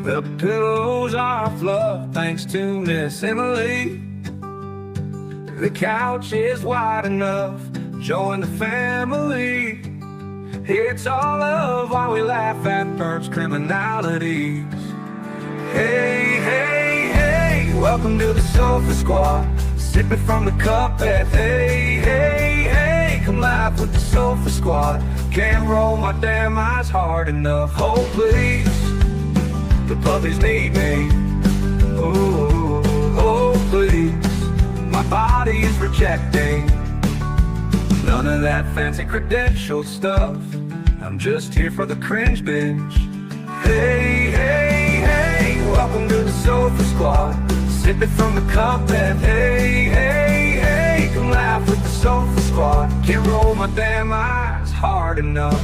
The pillows are fluff thanks to Miss Emily. The couch is wide enough, join the family. It's all love while we laugh at Bert's criminalities. Hey, hey, hey, welcome to the Sofa Squad. Sipping from the cup at hey, hey, hey, come laugh with the Sofa Squad. Can't roll my damn eyes hard enough. Oh, please, the puppies need me. Oh, oh, please, my body is rejecting none of that fancy credential stuff. I'm just here for the cringe binge. Hey, hey, hey, welcome to the Sofa Squad. Sipping from the cup and hey, hey, hey, come laugh with the Sofa Squad. Can't roll my damn eyes hard enough.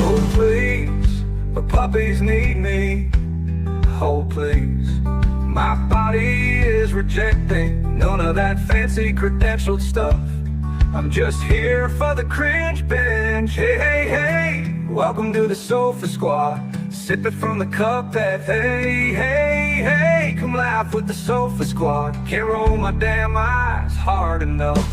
Oh please, the puppies need me. Oh please, my body is rejecting none of that fancy credentialed stuff. I'm just here for the cringe binge. Hey, hey, hey, welcome to the Sofa Squad. Sipping from the cup that hey, hey, hey, come laugh with the Sofa Squad. Can't roll my damn eyes hard enough.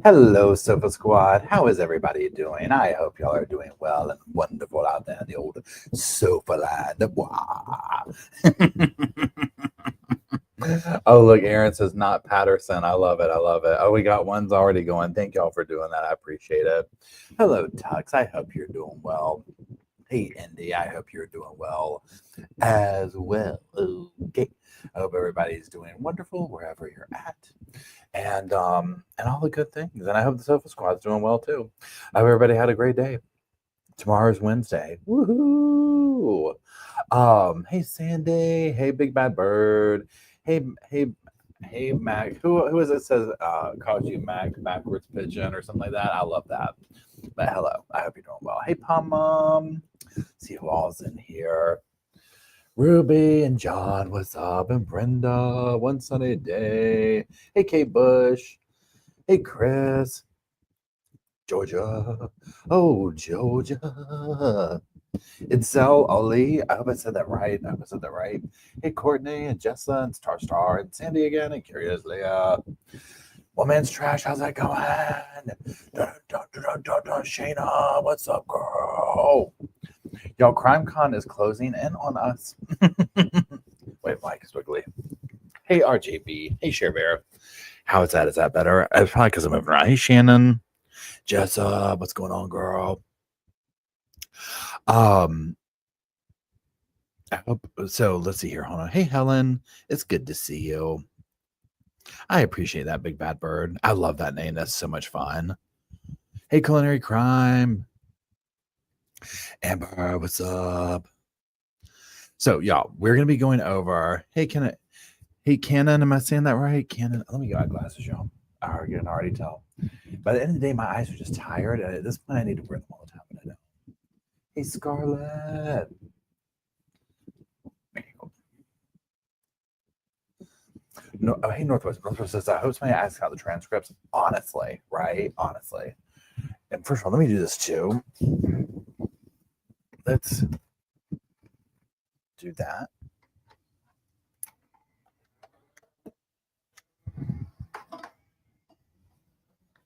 Hello, Sofa Squad. How is everybody doing? I hope y'all are doing well and wonderful out there in the old sofa land. Oh, look, Erin says not Patterson. I love it. I love it. Oh, we got ones already going. Thank y'all for doing that. I appreciate it. Hello, Tux. I hope you're doing well. Hey, Indy. I hope you're doing well as well. Okay. I hope everybody's doing wonderful wherever you're at. And all the good things. And I hope the Sofa Squad's doing well too. I hope everybody had a great day. Tomorrow's Wednesday. Woohoo! Hey Sandy. Hey Big Bad Bird. Hey Mac. Who is it says calls you Mac backwards pigeon or something like that? I love that. But hello. I hope you're doing well. Hey Pom Mom. See who all's in here. Ruby and John, what's up? And Brenda, one sunny day. Hey, Kate Bush. Hey, Chris. Georgia. Oh, Georgia. Itzel Ali. I hope I said that right. Hey, Courtney and Jessa and Star and Sandy again and Curious Leah. One Man's Trash, how's that going? Shayna, what's up, girl? Y'all, CrimeCon is closing in on us. Wait, Mike is wiggly. Hey, RJB. Hey, Share Bear. How is that? Is that better? It's probably because I'm moving around. Hey, Shannon. Jessa, what's going on, girl? I hope so. Let's see here. Hold on. Hey, Helen. It's good to see you. I appreciate that, Big Bad Bird. I love that name. That's so much fun. Hey, Culinary Crime. Amber, what's up? So, y'all, we're gonna be going over. Hey, Cannon, am I saying that right? Cannon, let me get my glasses, y'all. I can already tell. By the end of the day, my eyes are just tired, and at this point, I need to wear them all the time, but I don't. Hey, Scarlett. No, oh, hey, Northwest. Northwest says, I hope somebody asks how the transcripts. Honestly, right? Honestly. And first of all, let me do this too. Let's do that.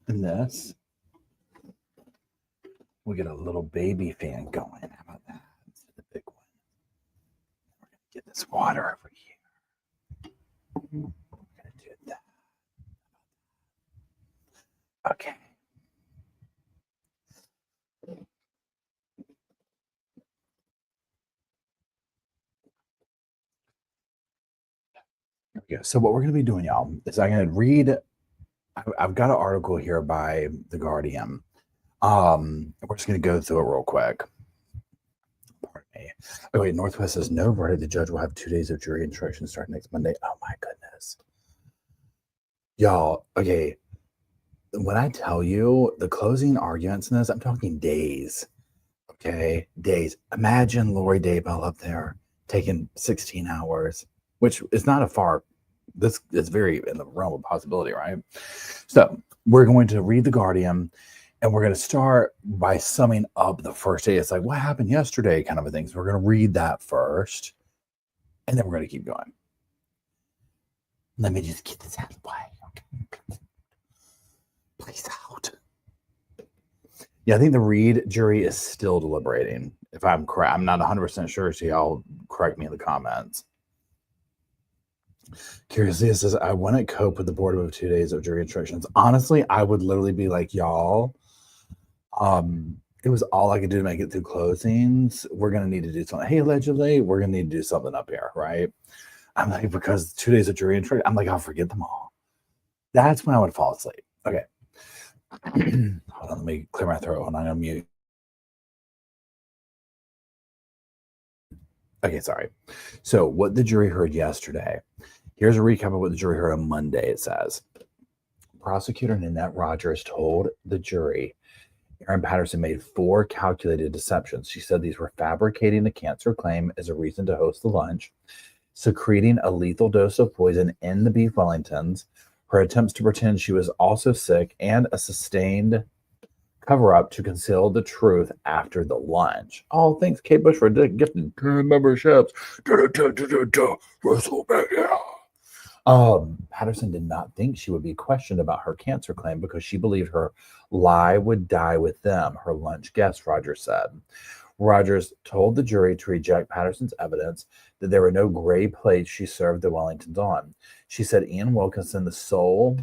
And this. We get a little baby fan going. How about that? That's the big one. We're going to get this water over here. We're going to do that. Okay. There we go. So what we're going to be doing, y'all, is I'm going to read. I've got an article here by The Guardian. We're just going to go through it real quick. Pardon me. Oh, wait, Northwest says no verdict. The judge will have 2 days of jury instructions starting next Monday. Oh, my goodness. Y'all, okay. when I tell you the closing arguments in this, I'm talking days. Okay, days. Imagine Lori Daybell up there taking 16 hours, which is not a far. This is very in the realm of possibility, right? So we're going to read The Guardian, and we're going to start by summing up the first day. It's like what happened yesterday, kind of a thing. So we're going to read that first, and then we're going to keep going. Let me just get this out of the way. Okay. Please out. Yeah, I think the Reed jury is still deliberating. If I'm correct, I'm not 100% sure, so y'all correct me in the comments. Curiously, it says, I wouldn't cope with the boredom of 2 days of jury instructions. Honestly, I would literally be like, y'all, it was all I could do to make it through closings. We're going to need to do something. Hey, allegedly, we're going to need to do something up here, right? I'm like, because 2 days of jury instruction, I'm like, I'll forget them all. That's when I would fall asleep. Okay. Hold on, let me clear my throat. Hold on, I'm mute. Okay, sorry. So what the jury heard yesterday. Here's a recap of what the jury heard on Monday. It says, prosecutor Nanette Rogers told the jury Erin Patterson made 4 calculated deceptions. She said these were fabricating a cancer claim as a reason to host the lunch, secreting a lethal dose of poison in the beef Wellingtons, her attempts to pretend she was also sick, and a sustained cover-up to conceal the truth after the lunch. Oh, thanks, Kate Bush, for gifting 10 memberships. WrestleMania. Patterson did not think she would be questioned about her cancer claim because she believed her lie would die with them, her lunch guest, Rogers said. Rogers told the jury to reject Patterson's evidence that there were no gray plates she served the Wellingtons on. She said Ian Wilkinson, the sole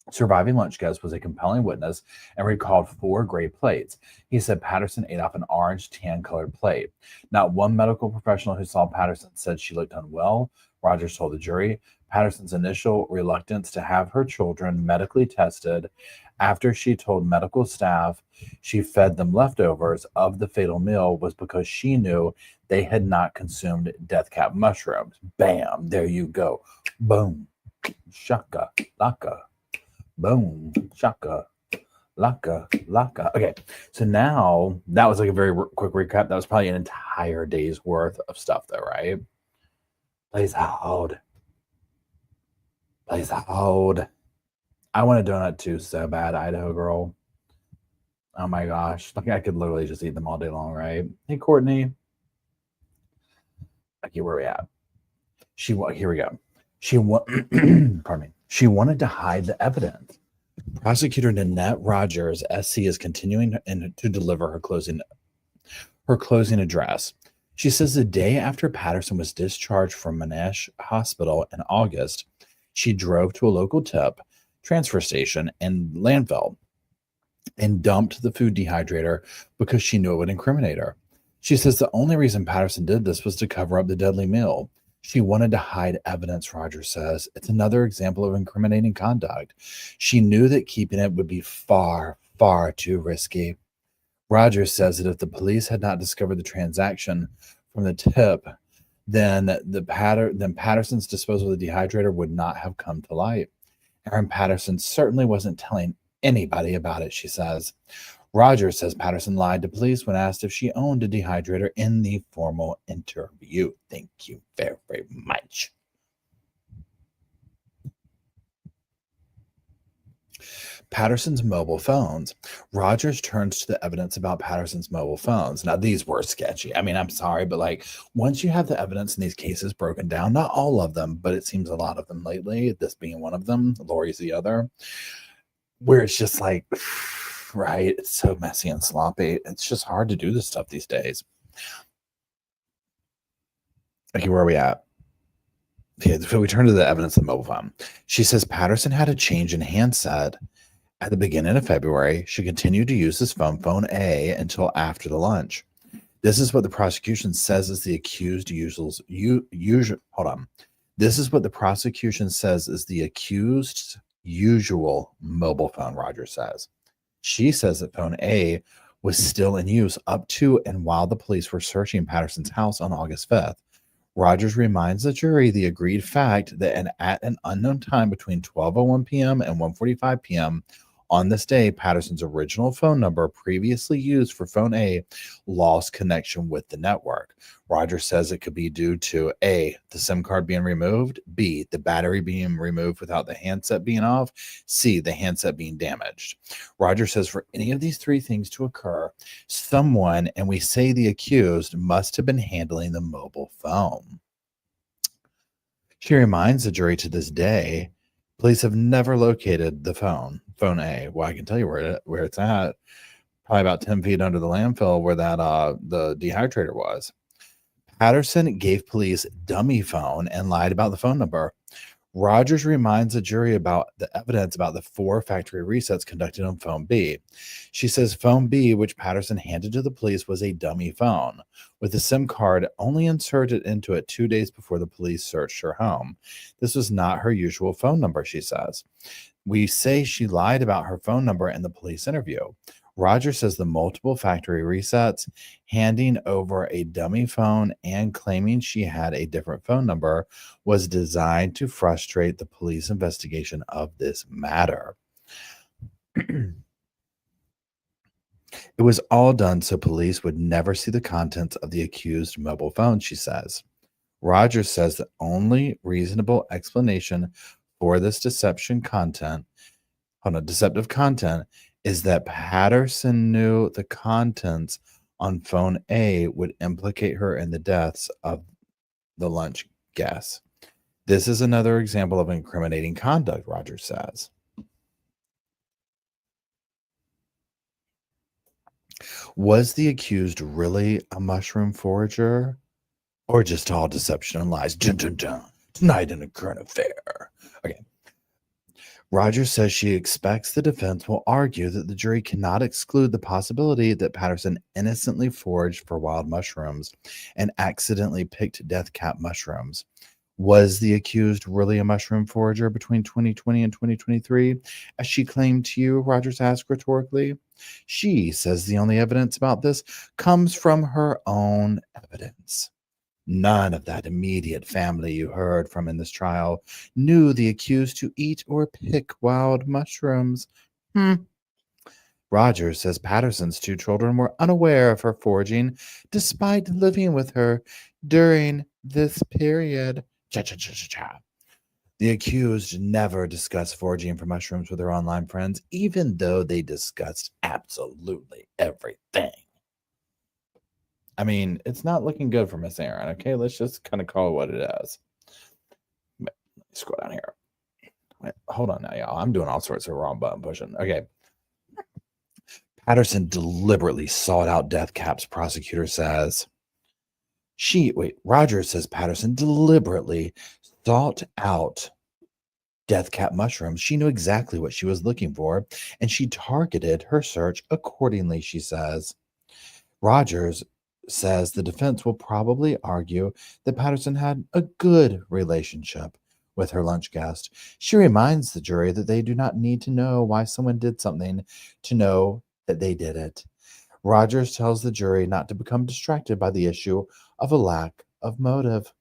surviving lunch guest, was a compelling witness and recalled 4 gray plates. He said Patterson ate off an orange tan-colored plate. Not one medical professional who saw Patterson said she looked unwell, Rogers told the jury. Patterson's initial reluctance to have her children medically tested after she told medical staff she fed them leftovers of the fatal meal was because she knew they had not consumed death cap mushrooms. Bam, there you go. Boom, shaka, laka. Boom, shaka, laka, laka. Okay, so now that was like a very quick recap. That was probably an entire day's worth of stuff, though, right? Plays out. Plays out. I want a donut too so bad, Idaho girl. Oh my gosh. Like I could literally just eat them all day long, right? Hey, Courtney. Okay, where are we at? Here we go. Pardon me. She wanted to hide the evidence. Prosecutor Nanette Rogers, SC, is continuing to deliver her closing address. She says the day after Patterson was discharged from Monash Hospital in August, she drove to a local transfer station and landfill and dumped the food dehydrator because she knew it would incriminate her. She says the only reason Patterson did this was to cover up the deadly meal. She wanted to hide evidence, Rogers says. It's another example of incriminating conduct. She knew that keeping it would be far, far too risky. Rogers says that if the police had not discovered the transaction from the tip, then Patterson's disposal of the dehydrator would not have come to light. Erin Patterson certainly wasn't telling anybody about it, she says. Rogers says Patterson lied to police when asked if she owned a dehydrator in the formal interview. Thank you very, very much. Patterson's mobile phones. Rogers turns to the evidence about Patterson's mobile phones. Now, these were sketchy. I mean, I'm sorry, but like once you have the evidence in these cases broken down, not all of them, but it seems a lot of them lately, this being one of them, Lori's the other, where it's just like, right? It's so messy and sloppy. It's just hard to do this stuff these days. Okay, where are we at? Okay, so we turn to the evidence of the mobile phone. She says Patterson had a change in handset at the beginning of February. She continued to use his phone A, until after the lunch. This is what the prosecution says is the accused This is what the prosecution says is the accused's usual mobile phone, Rogers says. She says that phone A was still in use up to and while the police were searching Patterson's house on August 5th. Rogers reminds the jury the agreed fact that at an unknown time between 12:01 p.m. and 1:45 p.m. On this day, Patterson's original phone number previously used for phone A lost connection with the network. Rogers says it could be due to A, the SIM card being removed, B, the battery being removed without the handset being off, C, the handset being damaged. Rogers says for any of these three things to occur, someone, and we say the accused, must have been handling the mobile phone. She reminds the jury to this day, police have never located the phone A. Well, I can tell you where it's at. Probably about 10 feet under the landfill where that the dehydrator was. Patterson gave police dummy phone and lied about the phone number. Rogers reminds the jury about the evidence about the 4 factory resets conducted on phone B. She says phone B, which Patterson handed to the police, was a dummy phone with a SIM card only inserted into it 2 days before the police searched her home. This was not her usual phone number, she says. We say she lied about her phone number in the police interview. Rogers says the multiple factory resets, handing over a dummy phone, and claiming she had a different phone number was designed to frustrate the police investigation of this matter. It was all done so police would never see the contents of the accused mobile phone, she says. Rogers says the only reasonable explanation for this deceptive content is that Patterson knew the contents on phone A would implicate her in the deaths of the lunch guests. This is another example of incriminating conduct, Rogers says. Was the accused really a mushroom forager, or just all deception and lies? Dun, dun, dun. Tonight in a current affair. Okay. Rogers says she expects the defense will argue that the jury cannot exclude the possibility that Patterson innocently foraged for wild mushrooms and accidentally picked death cap mushrooms. Was the accused really a mushroom forager between 2020 and 2023, as she claimed to you? Rogers asked rhetorically. She says the only evidence about this comes from her own evidence. None of that immediate family you heard from in this trial knew the accused to eat or pick wild mushrooms. Rogers says Patterson's 2 children were unaware of her foraging despite living with her during this period. Cha-cha-cha-cha-cha. The accused never discussed foraging for mushrooms with her online friends, even though they discussed absolutely everything. I mean, it's not looking good for Miss Erin, okay? Let's just kind of call it what it is. Let me scroll down here. Wait, hold on now, y'all. I'm doing all sorts of wrong button pushing. Okay. Patterson deliberately sought out death caps, prosecutor says. Rogers says Patterson deliberately sought out death cap mushrooms. She knew exactly what she was looking for, and she targeted her search accordingly, she says. Rogers says the defense will probably argue that Patterson had a good relationship with her lunch guest. She reminds the jury that they do not need to know why someone did something to know that they did it. Rogers tells the jury not to become distracted by the issue of a lack of motive.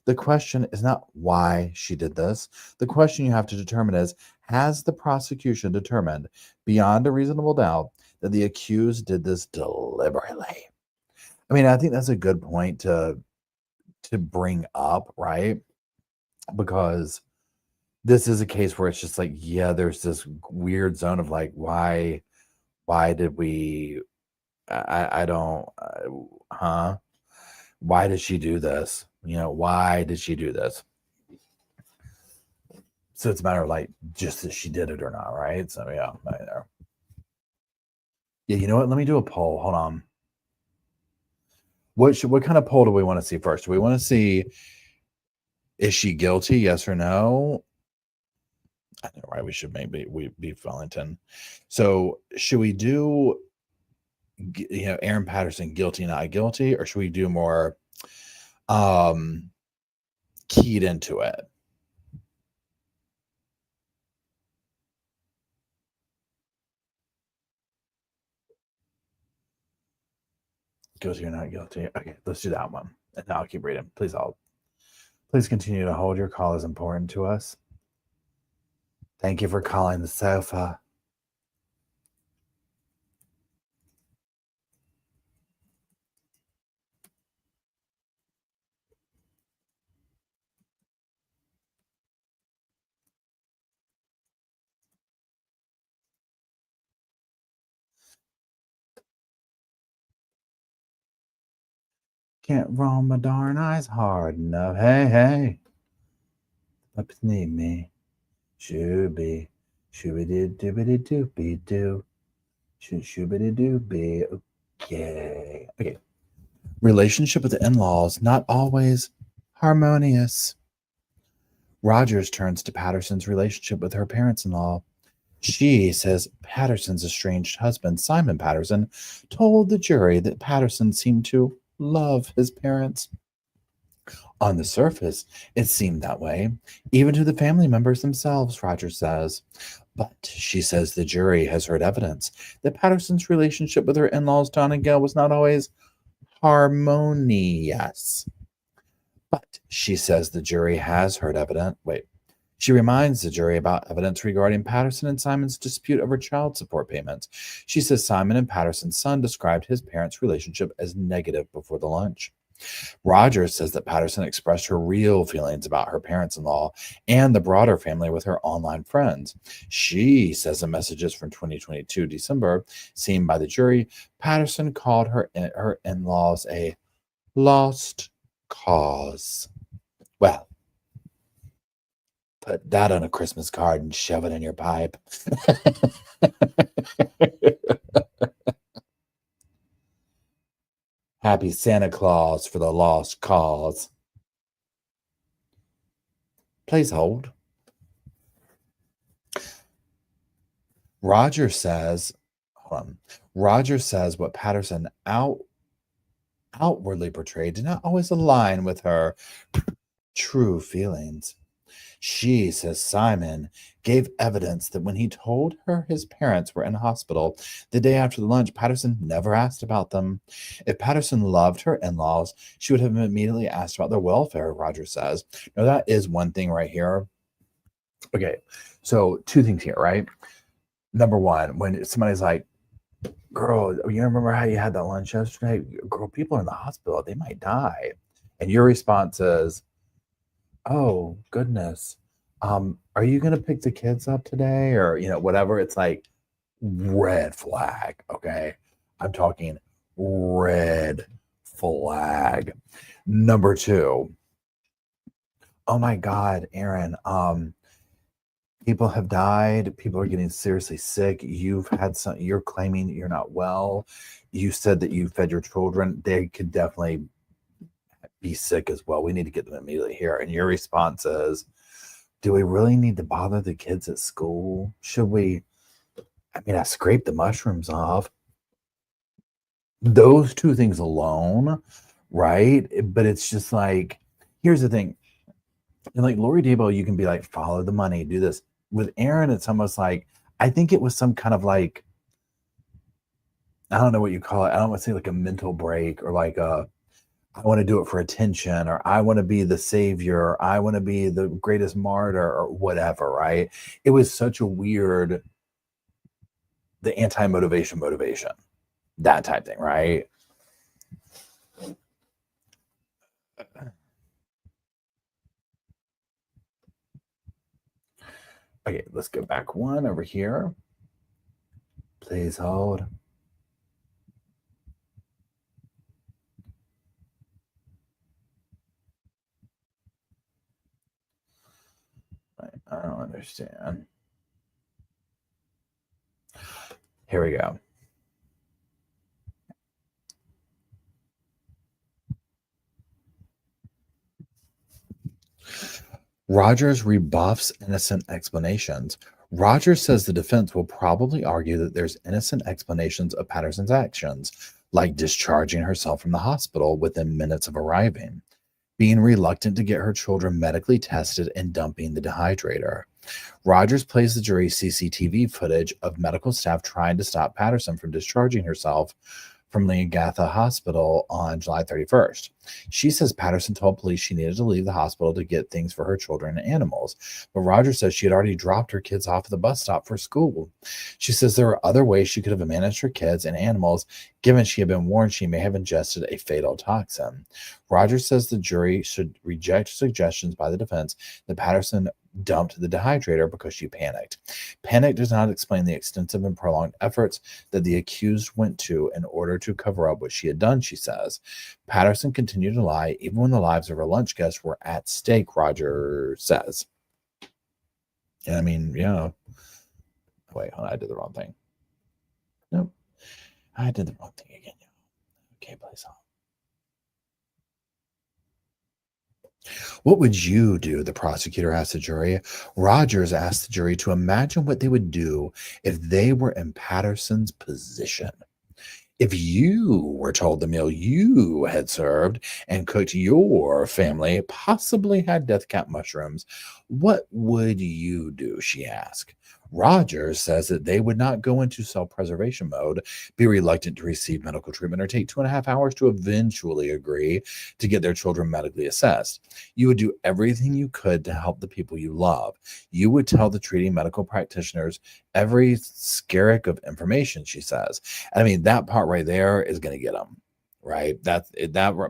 The question is not why she did this. The question you have to determine is, has the prosecution determined beyond a reasonable doubt that the accused did this deliberately? I mean, I think that's a good point to bring up, right? Because this is a case where it's just like, yeah, there's this weird zone of like, why did we, I don't, why did she do this? You know, why did she do this? So it's a matter of like, just that she did it or not, right? So yeah, right there. Yeah, you know what? Let me do a poll. Hold on. What kind of poll do we want to see first? Do we want to see, is she guilty? Yes or no? I know, right? We should maybe be Wellington. So should we do, you know, Erin Patterson guilty, not guilty, or should we do more keyed into it? Guilty or not guilty? Okay, let's do that one. And now I'll keep reading. Please continue to hold. Your call is important to us. Thank you for calling the sofa. Can't roll my darn eyes hard enough. Hey, hey. Puppies need me. Shooby. Shooby doobity doopy doo. Shoobity doobie. Okay. Okay. Relationship with the in-laws, not always harmonious. Rogers turns to Patterson's relationship with her parents-in-law. She says Patterson's estranged husband, Simon Patterson, told the jury that Patterson seemed to love his parents. On the surface, it seemed that way, even to the family members themselves, Rogers says. But she says the jury has heard evidence that Patterson's relationship with her in-laws, Don and Gail, was not always harmonious. But she says the jury has heard evidence. She reminds the jury about evidence regarding Patterson and Simon's dispute over child support payments. She says Simon and Patterson's son described his parents' relationship as negative before the lunch. Rogers says that Patterson expressed her real feelings about her parents-in-law and the broader family with her online friends. She says in messages from 2022 December, seen by the jury, Patterson called her in-laws a lost cause. Well, put that on a Christmas card and shove it in your pipe. Happy Santa Claus for the lost cause. Please hold. Roger says what Patterson outwardly portrayed did not always align with her true feelings. She says Simon gave evidence that when he told her his parents were in hospital the day after the lunch, Patterson never asked about them. If Patterson loved her in-laws, she would have immediately asked about their welfare, Roger says. Now, that is one thing right here. Okay, so two things here, right? Number one, when somebody's like, girl, you remember how you had that lunch yesterday? Girl, people are in the hospital. They might die. And your response is, oh, goodness. Are you going to pick the kids up today? Or, whatever. It's like red flag. Okay. I'm talking red flag. Number two. Oh my God, Erin. People have died. People are getting seriously sick. You're claiming you're not well. You said that you fed your children. They could definitely be sick as well. We need to get them immediately here. And your response is, do we really need to bother the kids at school? Should we? I scraped the mushrooms off. Those two things alone, right? But it's just like, here's the thing. And like Lori Dabo, you can be like, follow the money, do this. With Erin, it's almost like, I think it was some kind of like, I don't know what you call it. I don't want to say like a mental break or like I want to do it for attention, or I want to be the savior, or I want to be the greatest martyr, or whatever, right? It was such a weird, the anti-motivation, that type thing, right? Okay, let's go back one over here. Please hold. I don't understand. Here we go. Rogers rebuffs innocent explanations. Rogers says the defense will probably argue that there's innocent explanations of Patterson's actions, like discharging herself from the hospital within minutes of arriving, being reluctant to get her children medically tested, and dumping the dehydrator. Rogers plays the jury CCTV footage of medical staff trying to stop Patterson from discharging herself from Leagatha Hospital on July 31st. She says Patterson told police she needed to leave the hospital to get things for her children and animals, but Rogers says she had already dropped her kids off at the bus stop for school. She says there were other ways she could have managed her kids and animals, given she had been warned she may have ingested a fatal toxin. Rogers says the jury should reject suggestions by the defense that Patterson dumped the dehydrator because she panicked. Panic does not explain the extensive and prolonged efforts that the accused went to in order to cover up what she had done, she says. Patterson continued continue to lie even when the lives of her lunch guests were at stake, Rogers says. And I mean, wait, hold on, I did the wrong thing. Nope, I did the wrong thing again. Okay, please hold. What would you do? The prosecutor asked the jury. Rogers asked the jury to imagine what they would do if they were in Patterson's position. If you were told the meal you had served and cooked your family possibly had death cap mushrooms, what would you do? She asked. Rogers says that they would not go into self-preservation mode, be reluctant to receive medical treatment, or take 2.5 hours to eventually agree to get their children medically assessed. You would do everything you could to help the people you love. You would tell the treating medical practitioners every skerrick of information, she says. And I mean, that part right there is going to get them, right? That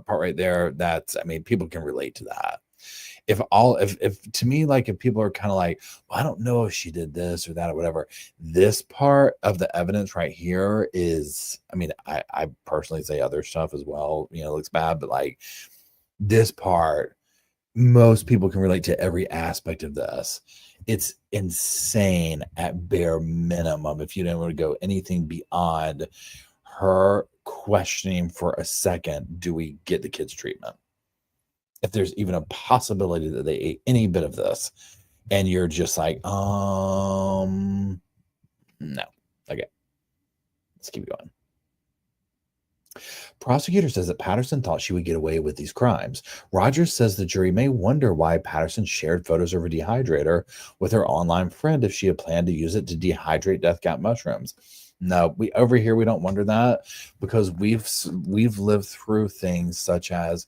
part right there, people can relate to that. If to me, like, if people are kind of like, well, I don't know if she did this or that or whatever, this part of the evidence right here is, I personally say other stuff as well, looks bad, but like this part, most people can relate to every aspect of this. It's insane at bare minimum if you don't want to go anything beyond her questioning for a second, do we get the kids treatment? If there's even a possibility that they ate any bit of this, and you're just like, no. Okay, let's keep going. Prosecutor says that Patterson thought she would get away with these crimes. Rogers says the jury may wonder why Patterson shared photos of her dehydrator with her online friend if she had planned to use it to dehydrate death cap mushrooms. No, we over here, we don't wonder that because we've lived through things such as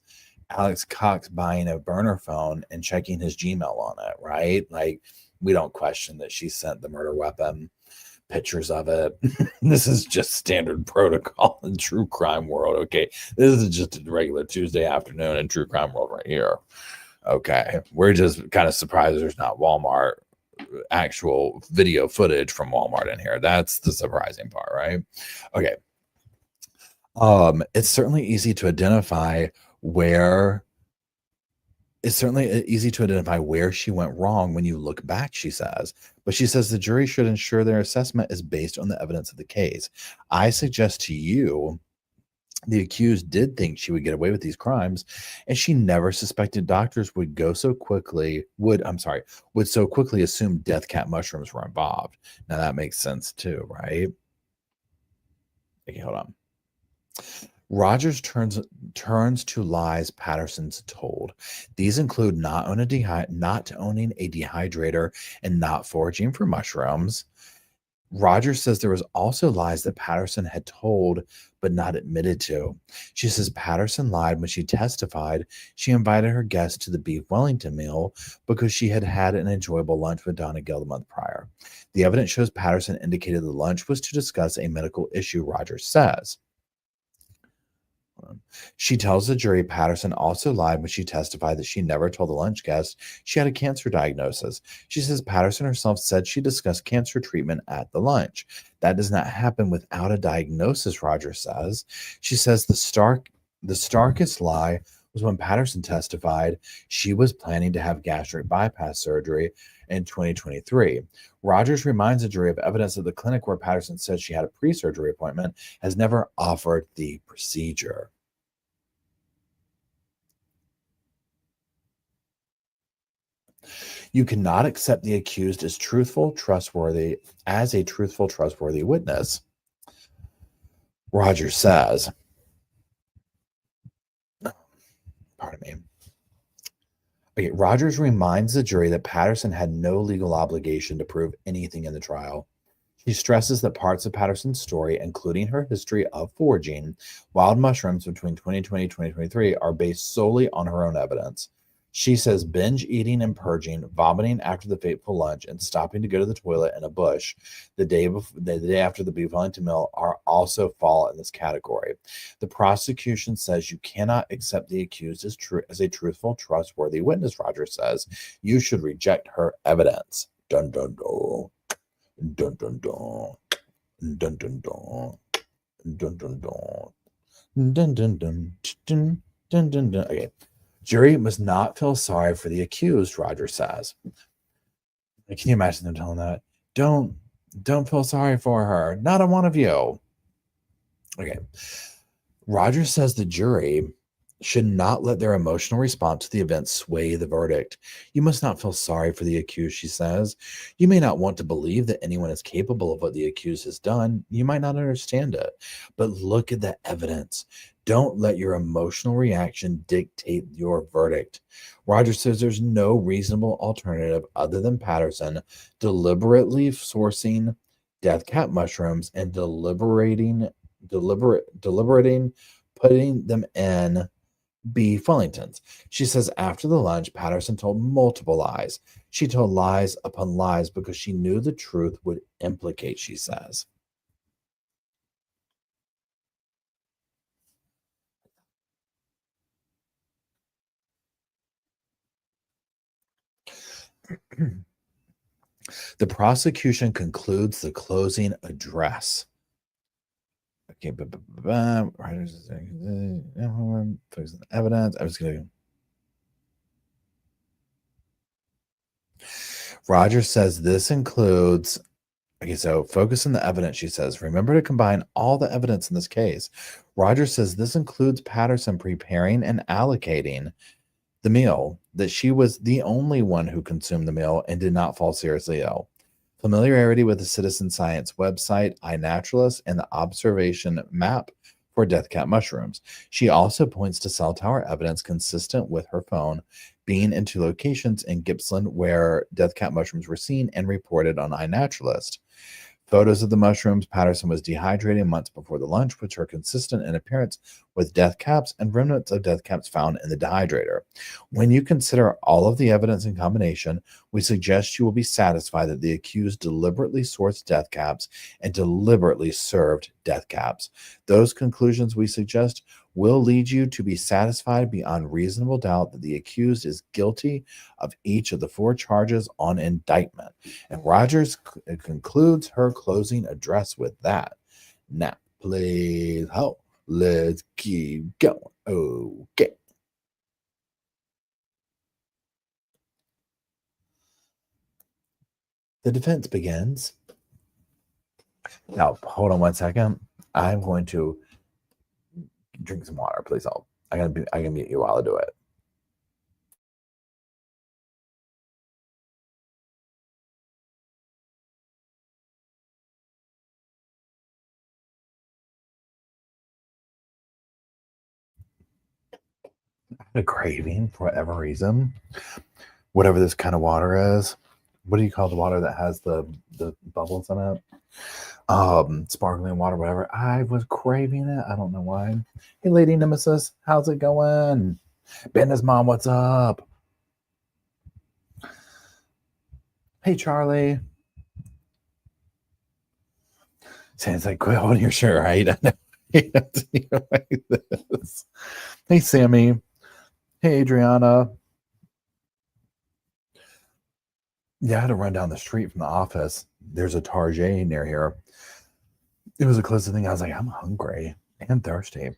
Alex Cox buying a burner phone and checking his Gmail on it, right? Like, we don't question that she sent the murder weapon, pictures of it. This is just standard protocol in true crime world, okay? This is just a regular Tuesday afternoon in true crime world right here, okay? We're just kind of surprised there's not Walmart actual video footage from Walmart in here. That's the surprising part, right? Okay. It's certainly easy to identify where she went wrong when you look back, she says. But she says the jury should ensure their assessment is based on the evidence of the case. I suggest to you the accused did think she would get away with these crimes, and she never suspected doctors would so quickly assume death cap mushrooms were involved. Now that makes sense too, right? Okay, hold on. Rogers turns to lies Patterson's told. These include not owning a dehydrator and not foraging for mushrooms. Rogers says there was also lies that Patterson had told but not admitted to. She says Patterson lied when she testified she invited her guests to the beef Wellington meal because she had had an enjoyable lunch with Donna Gill the month prior. The evidence shows Patterson indicated the lunch was to discuss a medical issue, Rogers says. She tells the jury Patterson also lied when she testified that she never told the lunch guest she had a cancer diagnosis. She says Patterson herself said she discussed cancer treatment at the lunch. That does not happen without a diagnosis, Rogers says. She says the starkest lie was when Patterson testified she was planning to have gastric bypass surgery in 2023. Rogers reminds the jury of evidence that the clinic where Patterson said she had a pre-surgery appointment has never offered the procedure. You cannot accept the accused as a truthful, trustworthy witness, Rogers says. Pardon me. Okay, Rogers reminds the jury that Patterson had no legal obligation to prove anything in the trial. She stresses that parts of Patterson's story, including her history of foraging wild mushrooms between 2020 and 2023, are based solely on her own evidence. She says binge eating and purging, vomiting after the fateful lunch, and stopping to go to the toilet in a bush the day after the beef Wellington meal also fall in this category. The prosecution says you cannot accept the accused as a truthful, trustworthy witness, Rogers says. You should reject her evidence. Dun dun dun. Dun dun dun. Dun dun dun. Dun dun dun. Dun dun dun. Dun. Dun, dun, dun. Okay. Jury must not feel sorry for the accused, Roger says. Can you imagine them telling that? Don't feel sorry for her. Not a one of you. Okay. Roger says the jury should not let their emotional response to the event sway the verdict. You must not feel sorry for the accused, she says. You may not want to believe that anyone is capable of what the accused has done. You might not understand it, but look at the evidence. Don't let your emotional reaction dictate your verdict. Roger says there's no reasonable alternative other than Patterson deliberately sourcing death cap mushrooms and deliberating putting them in B. Fullington's. She says after the lunch, Patterson told multiple lies. She told lies upon lies because she knew the truth would implicate, she says. The prosecution concludes the closing address. Okay, writers evidence. I was going to. Roger says this includes. Okay, so focus on the evidence, she says. Remember to combine all the evidence in this case. Roger says this includes Patterson preparing and allocating the meal, that she was the only one who consumed the meal and did not fall seriously ill. Familiarity with the citizen science website, iNaturalist, and the observation map for death cap mushrooms. She also points to cell tower evidence consistent with her phone being in 2 locations in Gippsland where death cap mushrooms were seen and reported on iNaturalist. Photos of the mushrooms. Patterson was dehydrating months before the lunch, which are consistent in appearance with death caps and remnants of death caps found in the dehydrator. When you consider all of the evidence in combination, we suggest you will be satisfied that the accused deliberately sourced death caps and deliberately served death caps. Those conclusions we suggest will lead you to be satisfied beyond reasonable doubt that the accused is guilty of each of the 4 charges on indictment. And Rogers concludes her closing address with that. Now, please, let's keep going. Okay. The defense begins. Now, hold on one second. I'm going to drink some water, please. I can mute you while I do it. I had a craving for whatever reason, whatever this kind of water is. What do you call the water that has the bubbles in it? Sparkling water, whatever. I was craving it. I don't know why. Hey, Lady Nemesis, how's it going? Ben's mom, what's up? Hey, Charlie. Sounds like quit holding your shirt, right? I know. Like this. Hey, Sammy. Hey, Adriana. Yeah, I had to run down the street from the office. There's a Target near here. It was the closest thing. I was like, I'm hungry and thirsty.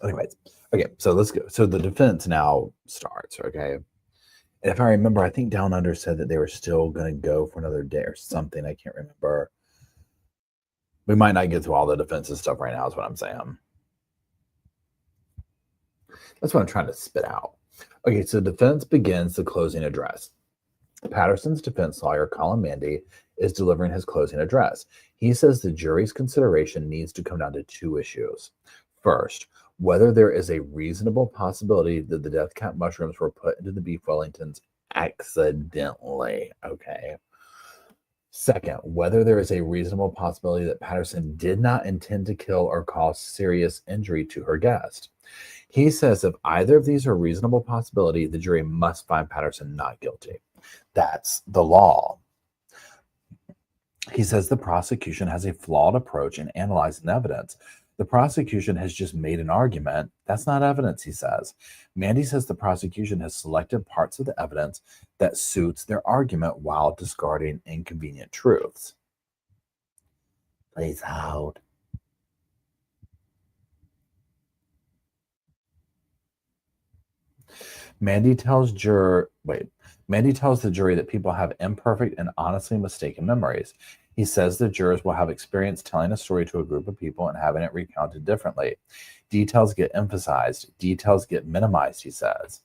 Anyways, okay, so let's go. So the defense now starts, okay? And if I remember, I think Down Under said that they were still going to go for another day or something. I can't remember. We might not get through all the defensive stuff right now, is what I'm saying. That's what I'm trying to spit out. Okay, so defense begins the closing address. Patterson's defense lawyer, Colin Mandy, is delivering his closing address. He says the jury's consideration needs to come down to 2 issues. First, whether there is a reasonable possibility that the death cap mushrooms were put into the beef Wellingtons accidentally. Okay. Second, whether there is a reasonable possibility that Patterson did not intend to kill or cause serious injury to her guest. He says if either of these are a reasonable possibility, the jury must find Patterson not guilty. That's the law. He says the prosecution has a flawed approach in analyzing evidence. The prosecution has just made an argument. That's not evidence, he says. Mandy says the prosecution has selected parts of the evidence that suits their argument while discarding inconvenient truths. Please hold. Mandy tells the jury that people have imperfect and honestly mistaken memories. He says the jurors will have experience telling a story to a group of people and having it recounted differently. Details get emphasized, details get minimized, he says.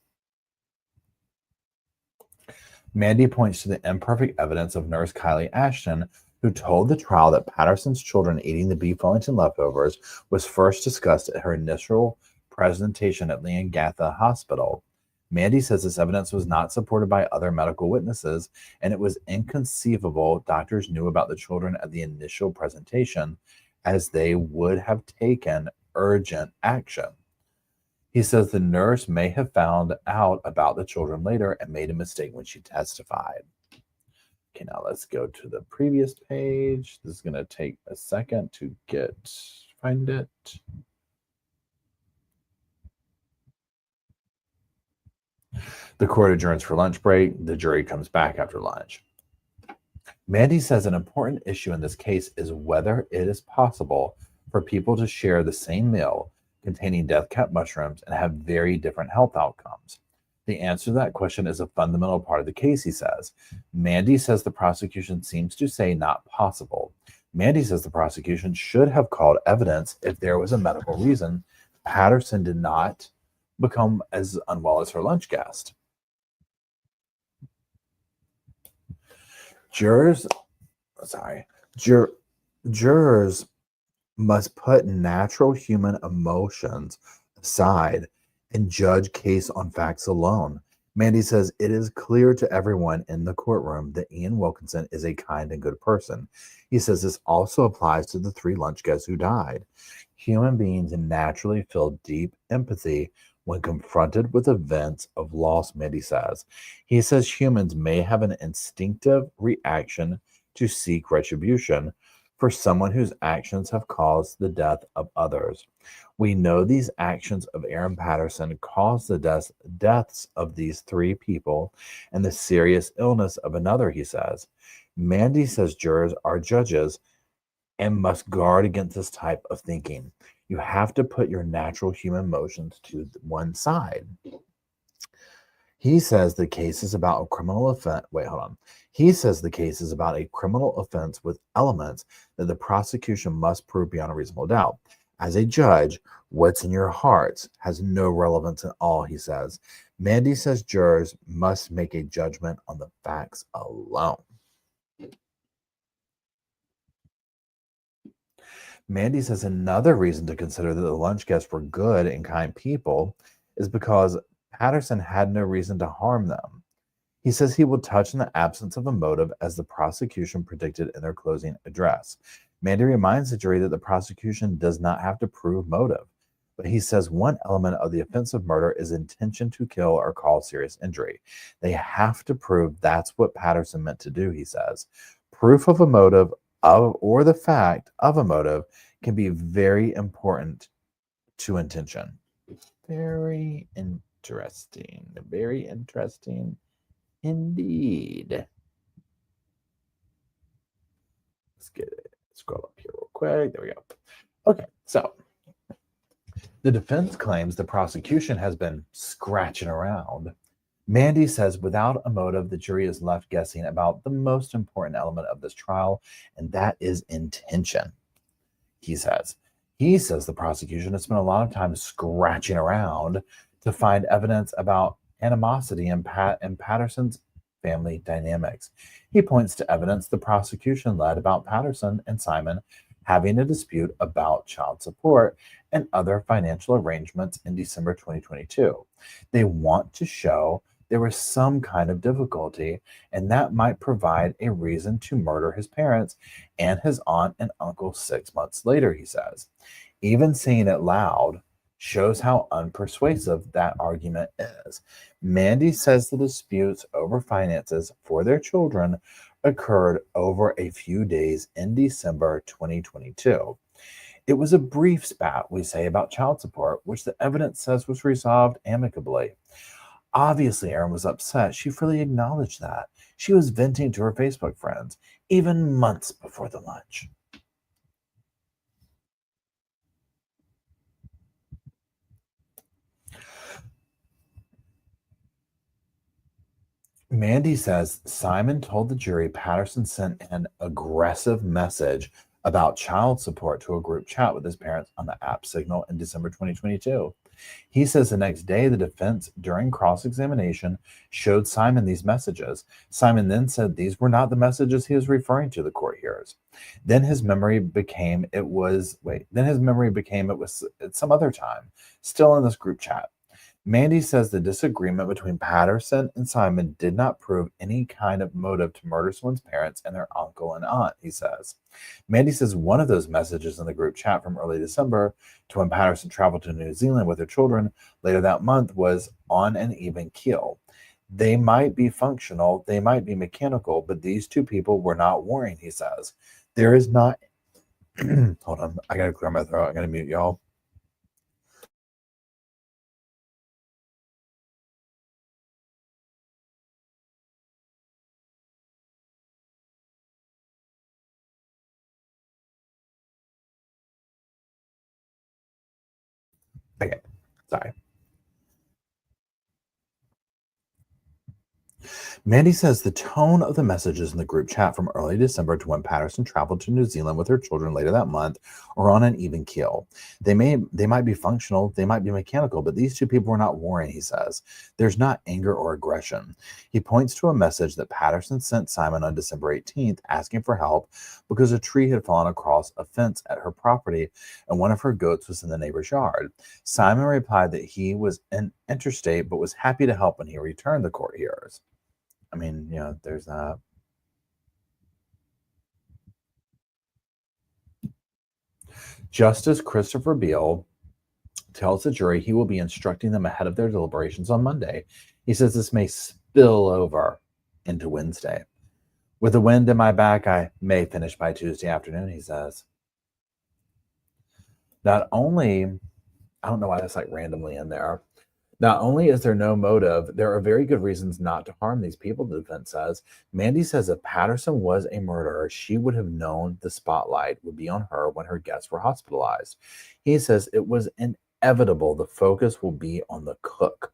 Mandy points to the imperfect evidence of Nurse Kylie Ashton, who told the trial that Patterson's children eating the beef Wellington leftovers was first discussed at her initial presentation at Leongatha Hospital. Mandy says this evidence was not supported by other medical witnesses, and it was inconceivable doctors knew about the children at the initial presentation, as they would have taken urgent action. He says the nurse may have found out about the children later and made a mistake when she testified. Okay, now let's go to the previous page. This is going to take a second to find it. The court adjourns for lunch break. The jury comes back after lunch. Mandy says an important issue in this case is whether it is possible for people to share the same meal containing death cap mushrooms and have very different health outcomes. The answer to that question is a fundamental part of the case, he says. Mandy says the prosecution seems to say not possible. Mandy says the prosecution should have called evidence if there was a medical reason Patterson did not become as unwell as her lunch guest. Jurors must put natural human emotions aside and judge case on facts alone. Mandy says it is clear to everyone in the courtroom that Ian Wilkinson is a kind and good person. He says this also applies to the 3 lunch guests who died. Human beings naturally feel deep empathy when confronted with events of loss, Mandy says. He says humans may have an instinctive reaction to seek retribution for someone whose actions have caused the death of others. We know these actions of Erin Patterson caused the deaths of these 3 people and the serious illness of another, he says. Mandy says jurors are judges and must guard against this type of thinking. You have to put your natural human emotions to one side. He says the case is about a criminal offense. He says the case is about a criminal offense with elements that the prosecution must prove beyond a reasonable doubt. As a judge, what's in your hearts has no relevance at all, he says. Mandy says jurors must make a judgment on the facts alone. Mandy says another reason to consider that the lunch guests were good and kind people is because Patterson had no reason to harm them. He says he will touch on the absence of a motive as the prosecution predicted in their closing address. Mandy reminds the jury that the prosecution does not have to prove motive, but he says one element of the offense of murder is intention to kill or cause serious injury. They have to prove that's what Patterson meant to do, he says. Proof of a motive or the fact of a motive can be very important to intention. Very interesting. Very interesting indeed. Let's get it. Scroll up here real quick. There we go. Okay, so the defense claims the prosecution has been scratching around. Mandy says without a motive, the jury is left guessing about the most important element of this trial, and that is intention, he says. He says the prosecution has spent a lot of time scratching around to find evidence about animosity in Patterson's family dynamics. He points to evidence the prosecution led about Patterson and Simon having a dispute about child support and other financial arrangements in December 2022. They want to show there was some kind of difficulty, and that might provide a reason to murder his parents and his aunt and uncle 6 months later, he says. Even saying it loud shows how unpersuasive that argument is. Mandy says the disputes over finances for their children occurred over a few days in December 2022. It was a brief spat, we say, about child support, which the evidence says was resolved amicably. Obviously, Erin was upset. She freely acknowledged that. She was venting to her Facebook friends, even months before the lunch. Mandy says Simon told the jury Patterson sent an aggressive message about child support to a group chat with his parents on the app Signal in December 2022. He says the next day, the defense, during cross examination, showed Simon these messages. Simon then said these were not the messages he was referring to, the court hears. Then his memory became it was at some other time, still in this group chat. Mandy says the disagreement between Patterson and Simon did not prove any kind of motive to murder someone's parents and their uncle and aunt, he says. Mandy says one of those messages in the group chat from early December to when Patterson traveled to New Zealand with her children later that month was on an even keel. They might be functional, they might be mechanical, but these two people were not warring, he says. There is not. Hold on, I gotta clear my throat. I gotta mute y'all. Okay, sorry. Mandy says the tone of the messages in the group chat from early December to when Patterson traveled to New Zealand with her children later that month are on an even keel. They might be functional, they might be mechanical, but these two people were not warring, he says. There's not anger or aggression. He points to a message that Patterson sent Simon on December 18th asking for help because a tree had fallen across a fence at her property and one of her goats was in the neighbor's yard. Simon replied that he was interstate but was happy to help when he returned, the court hears. I mean, there's that. Justice Christopher Beale tells the jury he will be instructing them ahead of their deliberations on Monday. He says this may spill over into Wednesday. With the wind in my back, I may finish by Tuesday afternoon, he says. Not only, I don't know why that's like randomly in there. Not only is there no motive, there are very good reasons not to harm these people, the defense says. Mandy says if Patterson was a murderer, she would have known the spotlight would be on her when her guests were hospitalized. He says it was inevitable the focus will be on the cook.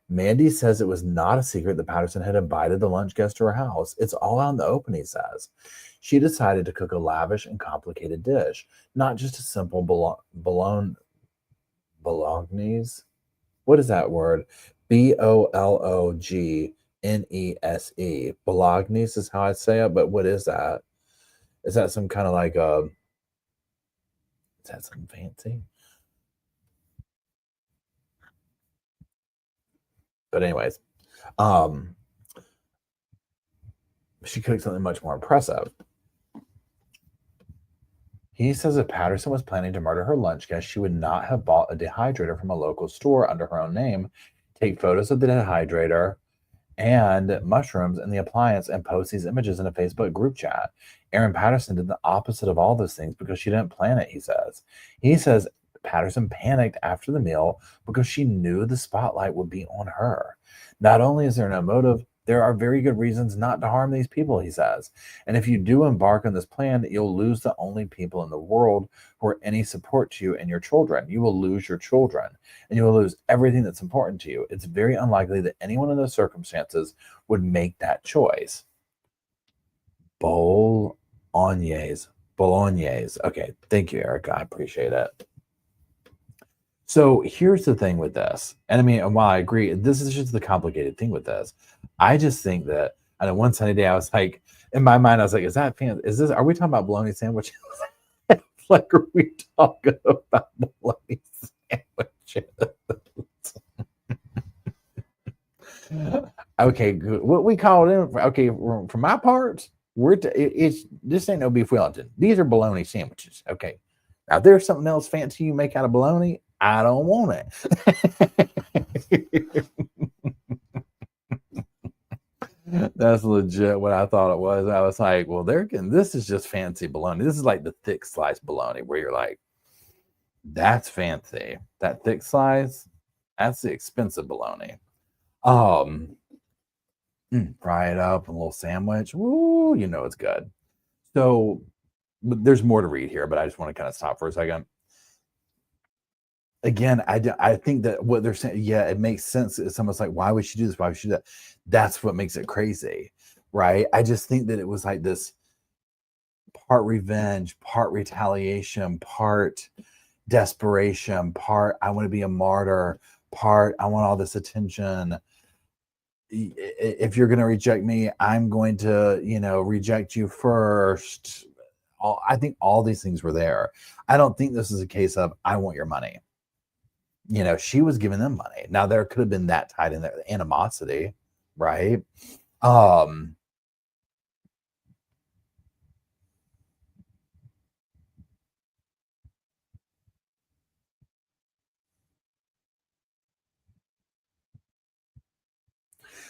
Mandy says it was not a secret that Patterson had invited the lunch guest to her house. It's all out in the open, he says. She decided to cook a lavish and complicated dish, not just a simple bolognese. What is that word? Bolognese. Bolognese is how I say it, but what is that? Is that some kind of like is that something fancy? But anyways, she cooked something much more impressive. He says if Patterson was planning to murder her lunch guest, she would not have bought a dehydrator from a local store under her own name, take photos of the dehydrator and mushrooms in the appliance, and post these images in a Facebook group chat. Erin Patterson did the opposite of all those things because she didn't plan it, he says. He says Patterson panicked after the meal because she knew the spotlight would be on her. Not only is there no motive, there are very good reasons not to harm these people, he says. And if you do embark on this plan, you'll lose the only people in the world who are any support to you and your children. You will lose your children and you will lose everything that's important to you. It's very unlikely that anyone in those circumstances would make that choice. Bolognese. Okay, thank you, Erica. I appreciate it. So here's the thing with this. And I mean, while I agree, this is just the complicated thing with this. I just think that on a one sunny day, I was like, in my mind, I was like, is that fancy? Are we talking about bologna sandwiches? Like, are we talking about bologna sandwiches? Okay, good. What we call it, okay, for my part, this ain't no beef Wellington. These are bologna sandwiches. Okay. Now, if there's something else fancy you make out of bologna, I don't want it. That's legit what I thought it was. I was like, well, this is just fancy bologna. This is like the thick slice bologna where you're like, that's fancy. That thick slice, that's the expensive bologna. Fry it up, a little sandwich. Woo, it's good. So, but there's more to read here, but I just want to kind of stop for a second. again, I think that what they're saying, yeah, it makes sense. It's almost like, why would she do this? Why would she do that? That's what makes it crazy, right? I just think that it was like this part revenge, part retaliation, part desperation, part I want to be a martyr, part I want all this attention. If you're going to reject me, I'm going to, reject you first. I think all these things were there. I don't think this is a case of I want your money. She was giving them money. Now there could have been that tied in there, animosity, right?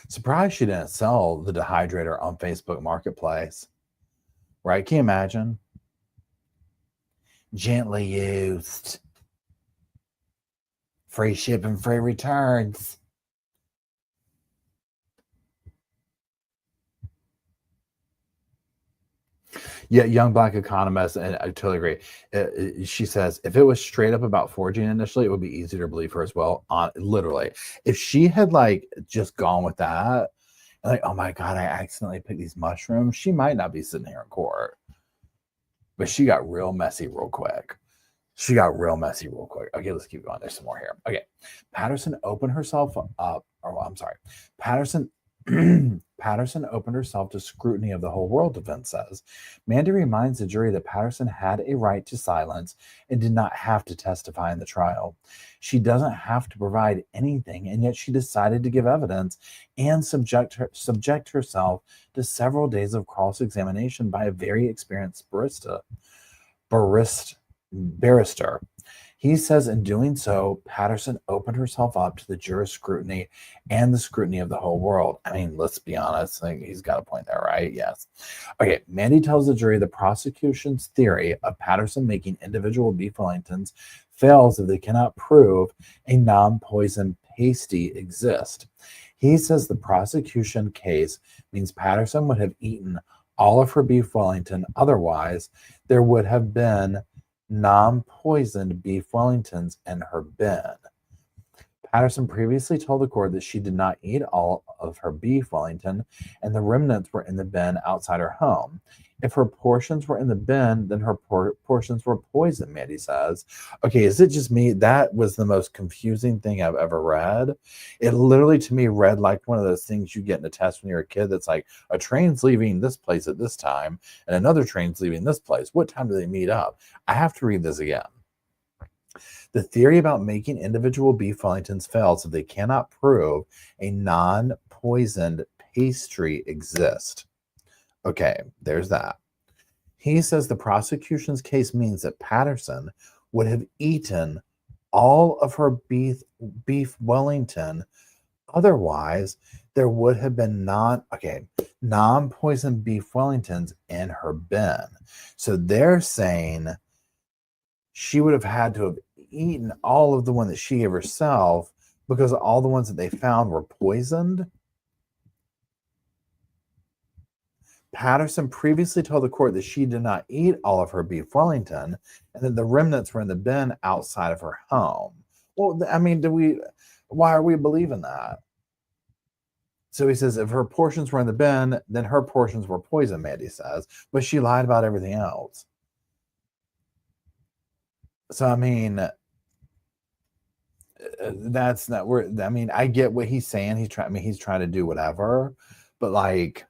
Surprised she didn't sell the dehydrator on Facebook Marketplace, right? Can you imagine? Gently used. Free shipping, free returns. Yeah, young black economist, and I totally agree. She says, if it was straight up about foraging initially, it would be easier to believe her as well. Literally, if she had just gone with that, like, oh my God, I accidentally picked these mushrooms, she might not be sitting here in court. But she got real messy real quick. Okay, let's keep going. There's some more here. Okay. Patterson opened herself up. Patterson opened herself to scrutiny of the whole world, defense says. Mandy reminds the jury that Patterson had a right to silence and did not have to testify in the trial. She doesn't have to provide anything, and yet she decided to give evidence and subject herself to several days of cross-examination by a very experienced barrister. He says in doing so, Patterson opened herself up to the jurors' scrutiny and the scrutiny of the whole world. I mean, let's be honest. I think he's got a point there, right? Yes. Okay, Mandy tells the jury the prosecution's theory of Patterson making individual beef Wellingtons fails if they cannot prove a non-poison pasty exists. He says the prosecution case means Patterson would have eaten all of her beef Wellington. Otherwise, there would have been non-poisoned beef Wellingtons in her bin. Patterson previously told the court that she did not eat all of her beef Wellington and the remnants were in the bin outside her home. If her portions were in the bin, then her portions were poisoned, Mandy says. Okay, is it just me? That was the most confusing thing I've ever read. It literally, to me, read like one of those things you get in a test when you're a kid that's like, a train's leaving this place at this time, and another train's leaving this place. What time do they meet up? I have to read this again. The theory about making individual beef Wellingtons fails if they cannot prove a non-poisoned pastry exists. Okay, there's that. He says the prosecution's case means that Patterson would have eaten all of her beef Wellington. Otherwise, there would have been non-poisoned beef Wellingtons in her bin. So they're saying she would have had to have eaten all of the one that she gave herself because all the ones that they found were poisoned. Patterson previously told the court that she did not eat all of her beef Wellington and that the remnants were in the bin outside of her home. Well, I mean, why are we believing that? So he says if her portions were in the bin, then her portions were poison, Mandy says, but she lied about everything else. So, I mean, that's not where, I mean, I get what he's saying. He's trying to do whatever, but like,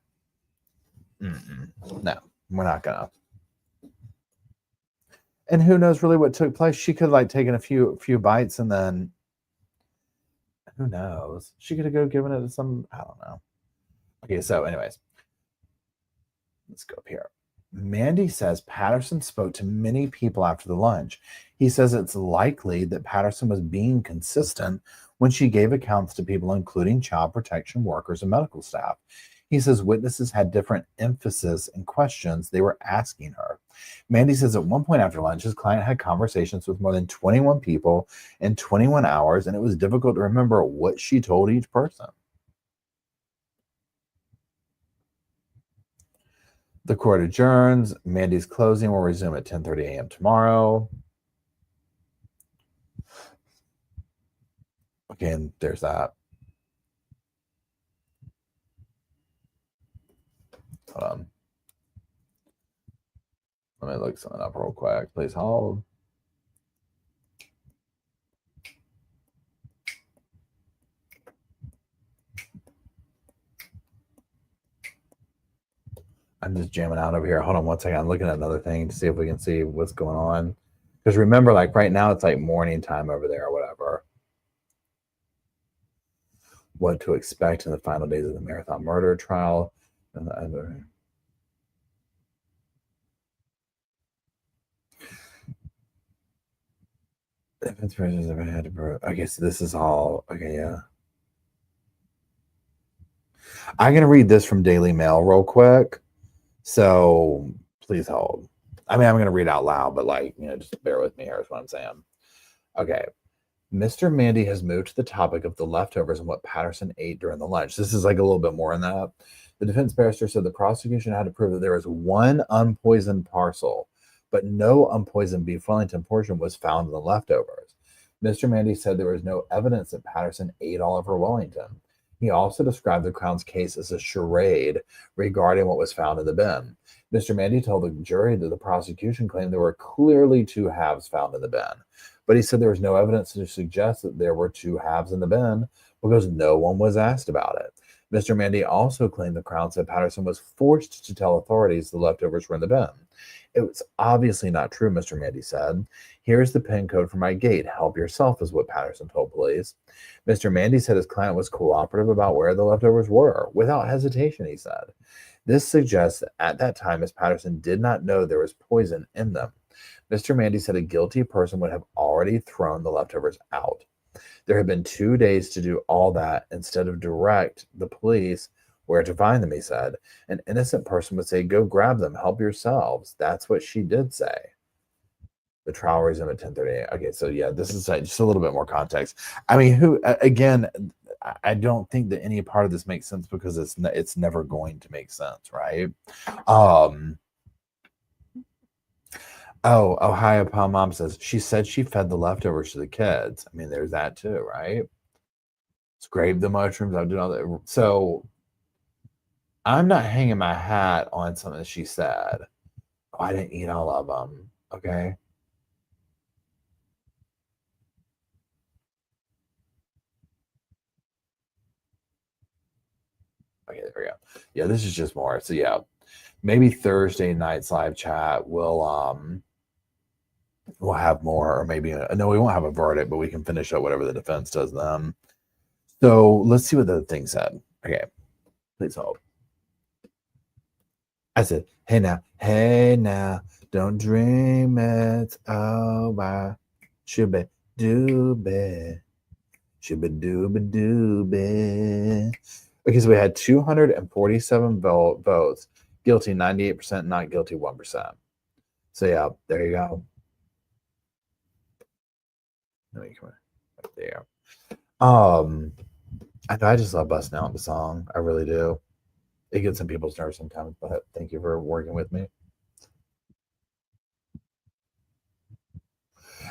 no, we're not gonna. And who knows really what took place? She could have taken a few bites and then who knows? She could have given it to some, I don't know. Okay, so anyways, let's go up here. Mandy says Patterson spoke to many people after the lunch. He says it's likely that Patterson was being consistent when she gave accounts to people, including child protection workers and medical staff. He says witnesses had different emphasis and questions they were asking her. Mandy says at one point after lunch, his client had conversations with more than 21 people in 21 hours, and it was difficult to remember what she told each person. The court adjourns. Mandy's closing will resume at 10:30 a.m. tomorrow. Okay, and there's that. Hold on. Let me look something up real quick. Please hold. I'm just jamming out over here. Hold on one second. I'm looking at another thing to see if we can see what's going on. Because remember, like right now, it's like morning time over there or whatever. What to expect in the final days of the Marathon murder trial. And the other. Defense prisoners ever had to prove. Okay, so this is all. Okay, yeah. I'm gonna read this from Daily Mail real quick. So please hold. I mean, I'm gonna read out loud, but like, just bear with me here is what I'm saying. Okay. Mr. Mandy has moved to the topic of the leftovers and what Patterson ate during the lunch. This is like a little bit more in that. The defense barrister said the prosecution had to prove that there was one unpoisoned parcel, but no unpoisoned beef Wellington portion was found in the leftovers. Mr. Mandy said there was no evidence that Patterson ate Oliver Wellington. He also described the Crown's case as a charade regarding what was found in the bin. Mr. Mandy told the jury that the prosecution claimed there were clearly two halves found in the bin, but he said there was no evidence to suggest that there were two halves in the bin because no one was asked about it. Mr. Mandy also claimed the Crown said Patterson was forced to tell authorities the leftovers were in the bin. It was obviously not true, Mr. Mandy said. Here's the PIN code for my gate. Help yourself, is what Patterson told police. Mr. Mandy said his client was cooperative about where the leftovers were. Without hesitation, he said. This suggests that at that time, Miss Patterson did not know there was poison in them. Mr. Mandy said a guilty person would have already thrown the leftovers out. There had been 2 days to do all that instead of direct the police where to find them, he said. An innocent person would say, go grab them, help yourselves. That's what she did say. The trial resumed at 10:30. Okay, so yeah, this is just a little bit more context. I mean, again, I don't think that any part of this makes sense because it's never going to make sense, right? Ohio Pal Mom says she said she fed the leftovers to the kids. I mean, there's that too, right? Scrape the mushrooms. I'll do all that. So I'm not hanging my hat on something that she said. Oh, I didn't eat all of them. Okay. Okay, there we go. Yeah, this is just more. So yeah, maybe Thursday night's live chat we'll have more, or maybe no, we won't have a verdict, but we can finish up whatever the defense does then. So let's see what the thing said. Okay, please hold. I said, hey now, don't dream it's over. Shooby dooby, shooby dooby dooby. Okay, so we had 247 votes, guilty 98%, not guilty 1%. So yeah, there you go. Let me come right there. I know I just love busting out the song. I really do. It gets in people's nerves sometimes, but thank you for working with me.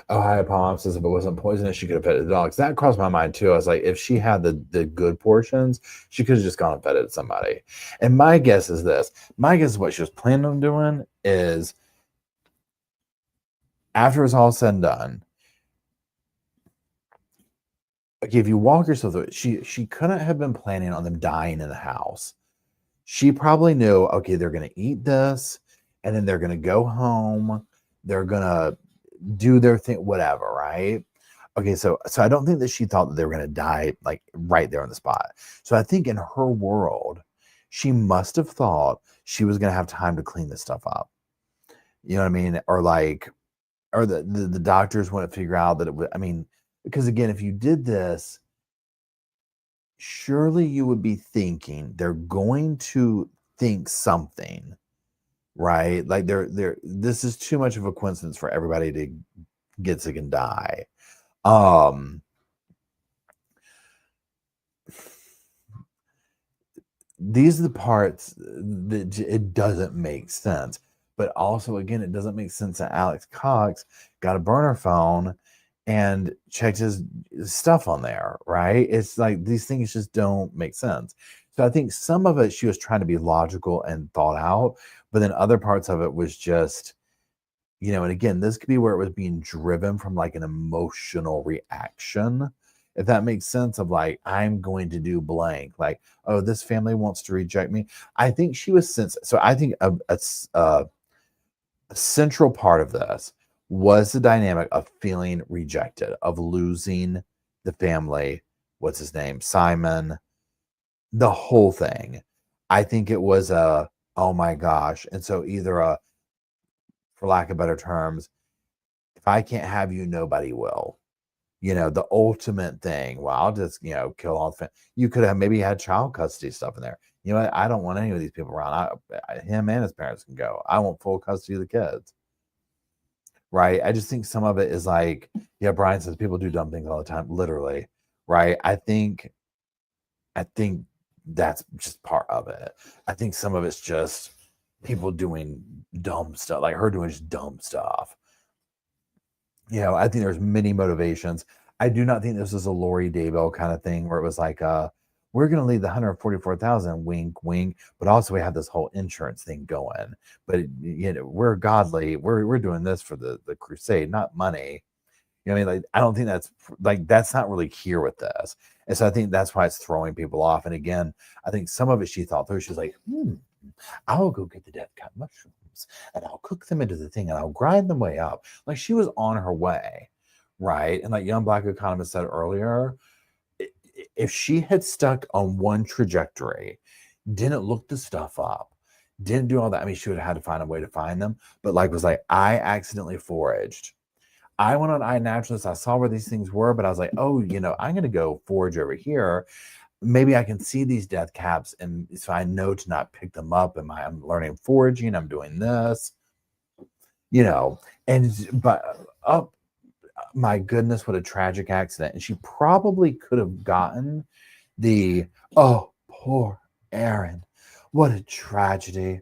Ohio Palm says if it wasn't poisonous, she could have fed it to dogs. That crossed my mind too. I was like, if she had the good portions, she could have just gone and fed it to somebody. And my guess is this. My guess is what she was planning on doing is after it's all said and done, okay, if you walk yourself through it, she couldn't have been planning on them dying in the house. She probably knew, okay, they're going to eat this, and then they're going to go home. They're going to do their thing, whatever, right? Okay, so I don't think that she thought that they were going to die like right there on the spot. So I think in her world, she must have thought she was going to have time to clean this stuff up. You know what I mean? Or the doctors wouldn't figure out that it would. I mean, because again, if you did this, surely you would be thinking they're going to think something, right? Like this is too much of a coincidence for everybody to get sick and die. These are the parts that it doesn't make sense. But also, again, it doesn't make sense that Alex Cox got a burner phone and checked his stuff on there, right? It's like these things just don't make sense. So I think some of it she was trying to be logical and thought out, but then other parts of it was just, and again, this could be where it was being driven from like an emotional reaction, if that makes sense, of like, I'm going to do blank, like, oh, this family wants to reject me. I think she was so I think a central part of this was the dynamic of feeling rejected, of losing the family. What's his name? Simon, the whole thing. I think it was oh my gosh. And so either for lack of better terms, if I can't have you, nobody will. The ultimate thing. Well, I'll just, kill all the you could have maybe had child custody stuff in there. You know what? I don't want any of these people around. Him and his parents can go. I want full custody of the kids. Right. I just think some of it is like, yeah, Brian says people do dumb things all the time, literally. Right. I think that's just part of it. I think some of it's just people doing dumb stuff, like her doing just dumb stuff. I think there's many motivations. I do not think this was a Lori Daybell kind of thing where it was like, we're going to leave the 144,000, wink, wink, but also we have this whole insurance thing going. But we're godly. We're doing this for the crusade, not money. You know what I mean? Like, I don't think that's not really here with this. And so I think that's why it's throwing people off. And again, I think some of it she thought through. She's like, I'll go get the death cut mushrooms and I'll cook them into the thing and I'll grind them way up. Like she was on her way, right? And like Young Black Economist said earlier, if she had stuck on one trajectory, didn't look the stuff up, didn't do all that, I mean, she would have had to find a way to find them. But like was like, I accidentally foraged. I went on iNaturalist. I saw where these things were, but I was like, oh, I'm going to go forage over here. Maybe I can see these death caps, and so I know to not pick them up. I'm learning foraging. I'm doing this, but oh my goodness, what a tragic accident. And she probably could have gotten oh, poor Erin. What a tragedy.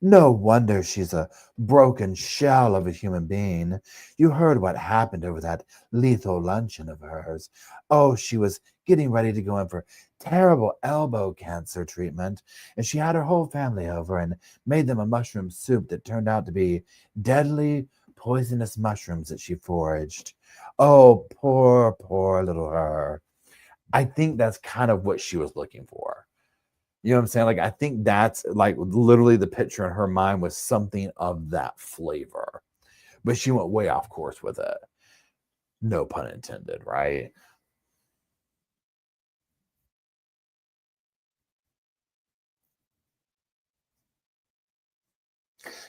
No wonder she's a broken shell of a human being. You heard what happened over that lethal luncheon of hers. Oh, she was getting ready to go in for terrible elbow cancer treatment, and she had her whole family over and made them a mushroom soup that turned out to be deadly, poisonous mushrooms that she foraged. Oh, poor little her. I think that's kind of what she was looking for. You know what I'm saying? Like, I think that's like literally the picture in her mind was something of that flavor, but she went way off course with it. No pun intended, right?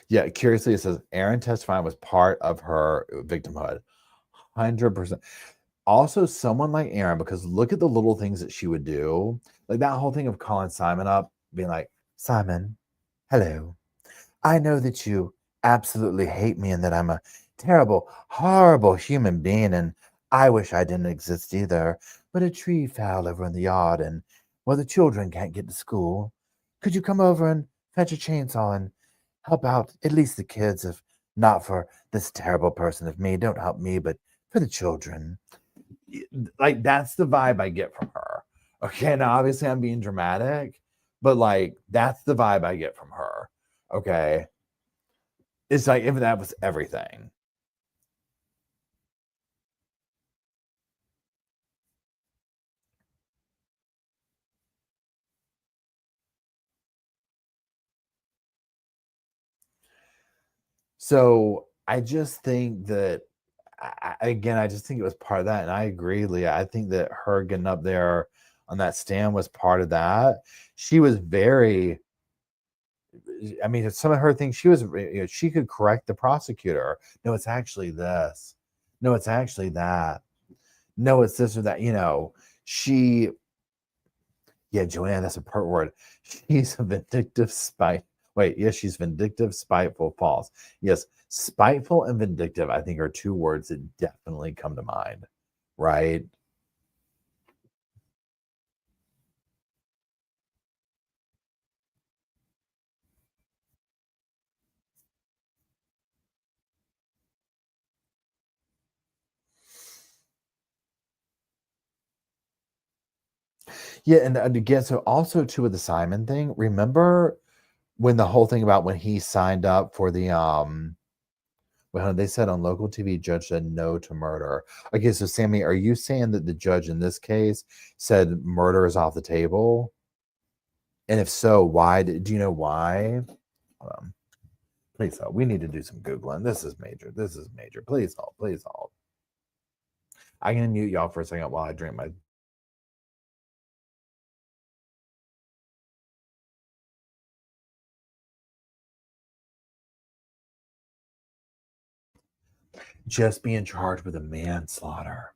Yeah, curiously, it says Erin testifying was part of her victimhood. 100%. Also, someone like Erin, because look at the little things that she would do. Like that whole thing of calling Simon up, being like, Simon, hello. I know that you absolutely hate me and that I'm a terrible, horrible human being, and I wish I didn't exist either. But a tree fell over in the yard, and well, the children can't get to school. Could you come over and fetch a chainsaw and help out at least the kids, if not for this terrible person of me? Don't help me, but for the children. Like that's the vibe I get from her. Okay, now obviously I'm being dramatic, but like that's the vibe I get from her. Okay. It's like if that was everything. So I just think that again, I just think it was part of that. And I agree, Leah. I think that her getting up there on that stand was part of that. She was very, I mean, some of her things, she could correct the prosecutor. No, it's actually this. No, it's actually that. No, it's this or that. She, yeah, Joanne, that's a pert word. She's a vindictive spite. Wait, yes, she's vindictive, spiteful, false. Yes, spiteful and vindictive, I think, are two words that definitely come to mind, right? Yeah, and again, so also too with the Simon thing, remember when the whole thing about when he signed up for the well, they said on local TV, judge said no to murder. Okay, so Sammy, are you saying that the judge in this case said murder is off the table? And if so, why? Do you know why? Hold on. Please hold. We need to do some Googling. This is major. This is major. Please hold. Please hold. I can mute y'all for a second while I drink my. Just being charged with a manslaughter.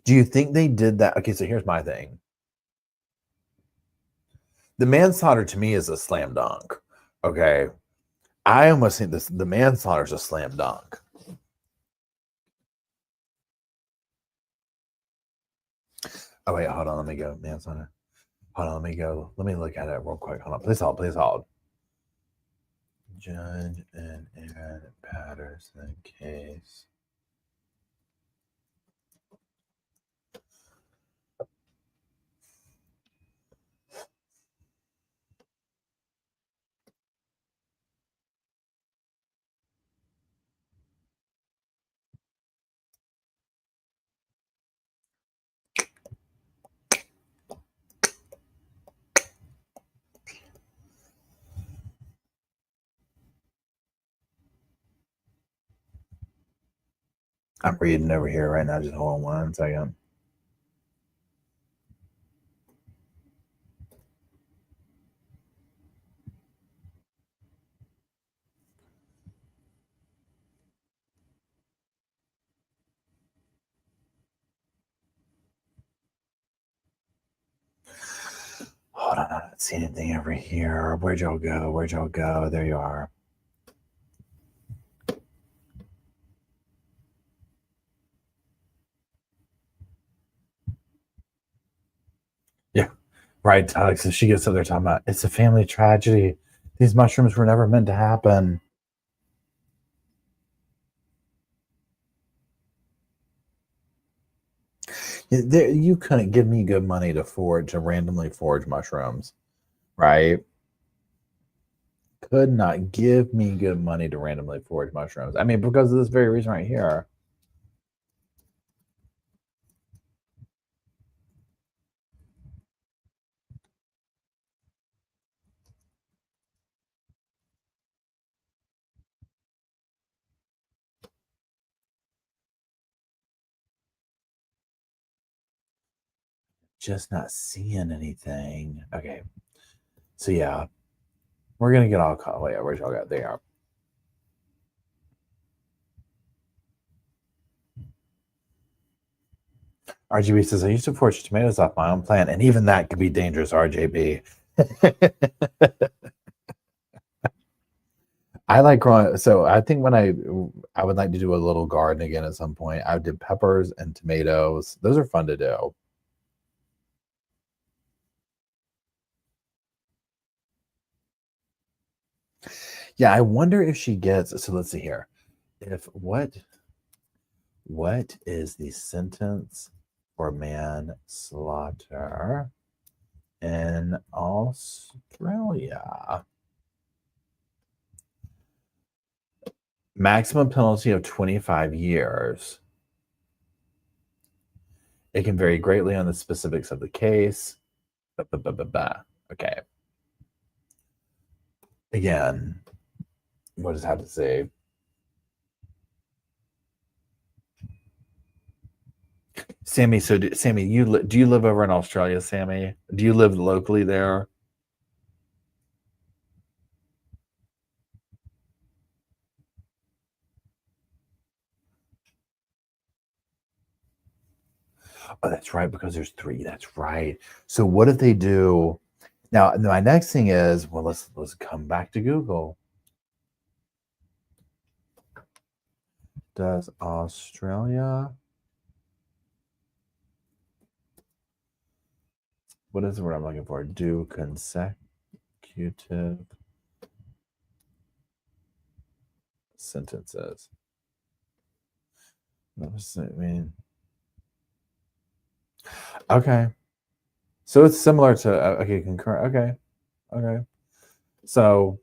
Do you think they did that? Okay, so here's my thing. The manslaughter to me is a slam dunk. Okay. I almost think the manslaughter is a slam dunk. Oh, wait, hold on. Let me go. Manslaughter. Hold on. Let me go. Let me look at it real quick. Hold on. Please hold. Please hold. Judge and Erin Patterson case. I'm reading over here right now. Just hold on 1 second. Hold on. I don't see anything over here. Where'd y'all go? Where'd y'all go? There you are. Yeah. Right, Tug. So she gets up there talking about it's a family tragedy. These mushrooms were never meant to happen. You couldn't give me good money to randomly forage mushrooms, right? Could not give me good money to randomly forage mushrooms. I mean, because of this very reason right here. Just not seeing anything. Okay. So yeah, we're gonna get all caught. Wait, where's y'all got? They are. RGB says I used to forage tomatoes off my own plant, and even that could be dangerous. RJB. I like growing. So I think when I would like to do a little garden again at some point. I did peppers and tomatoes. Those are fun to do. Yeah, I wonder if she gets. So let's see here. If what is the sentence for manslaughter in Australia? Maximum penalty of 25 years. It can vary greatly on the specifics of the case. Okay. Again, what does it have to say? Sammy, so Sammy, do you live over in Australia, Sammy? Do you live locally there? Oh, that's right, because there's 3. That's right. So what if they do now? My next thing is, well, let's come back to Google. Does Australia, what is the word I'm looking for? Do consecutive sentences. What does it mean? Okay. So it's similar to okay, concurrent. Okay. So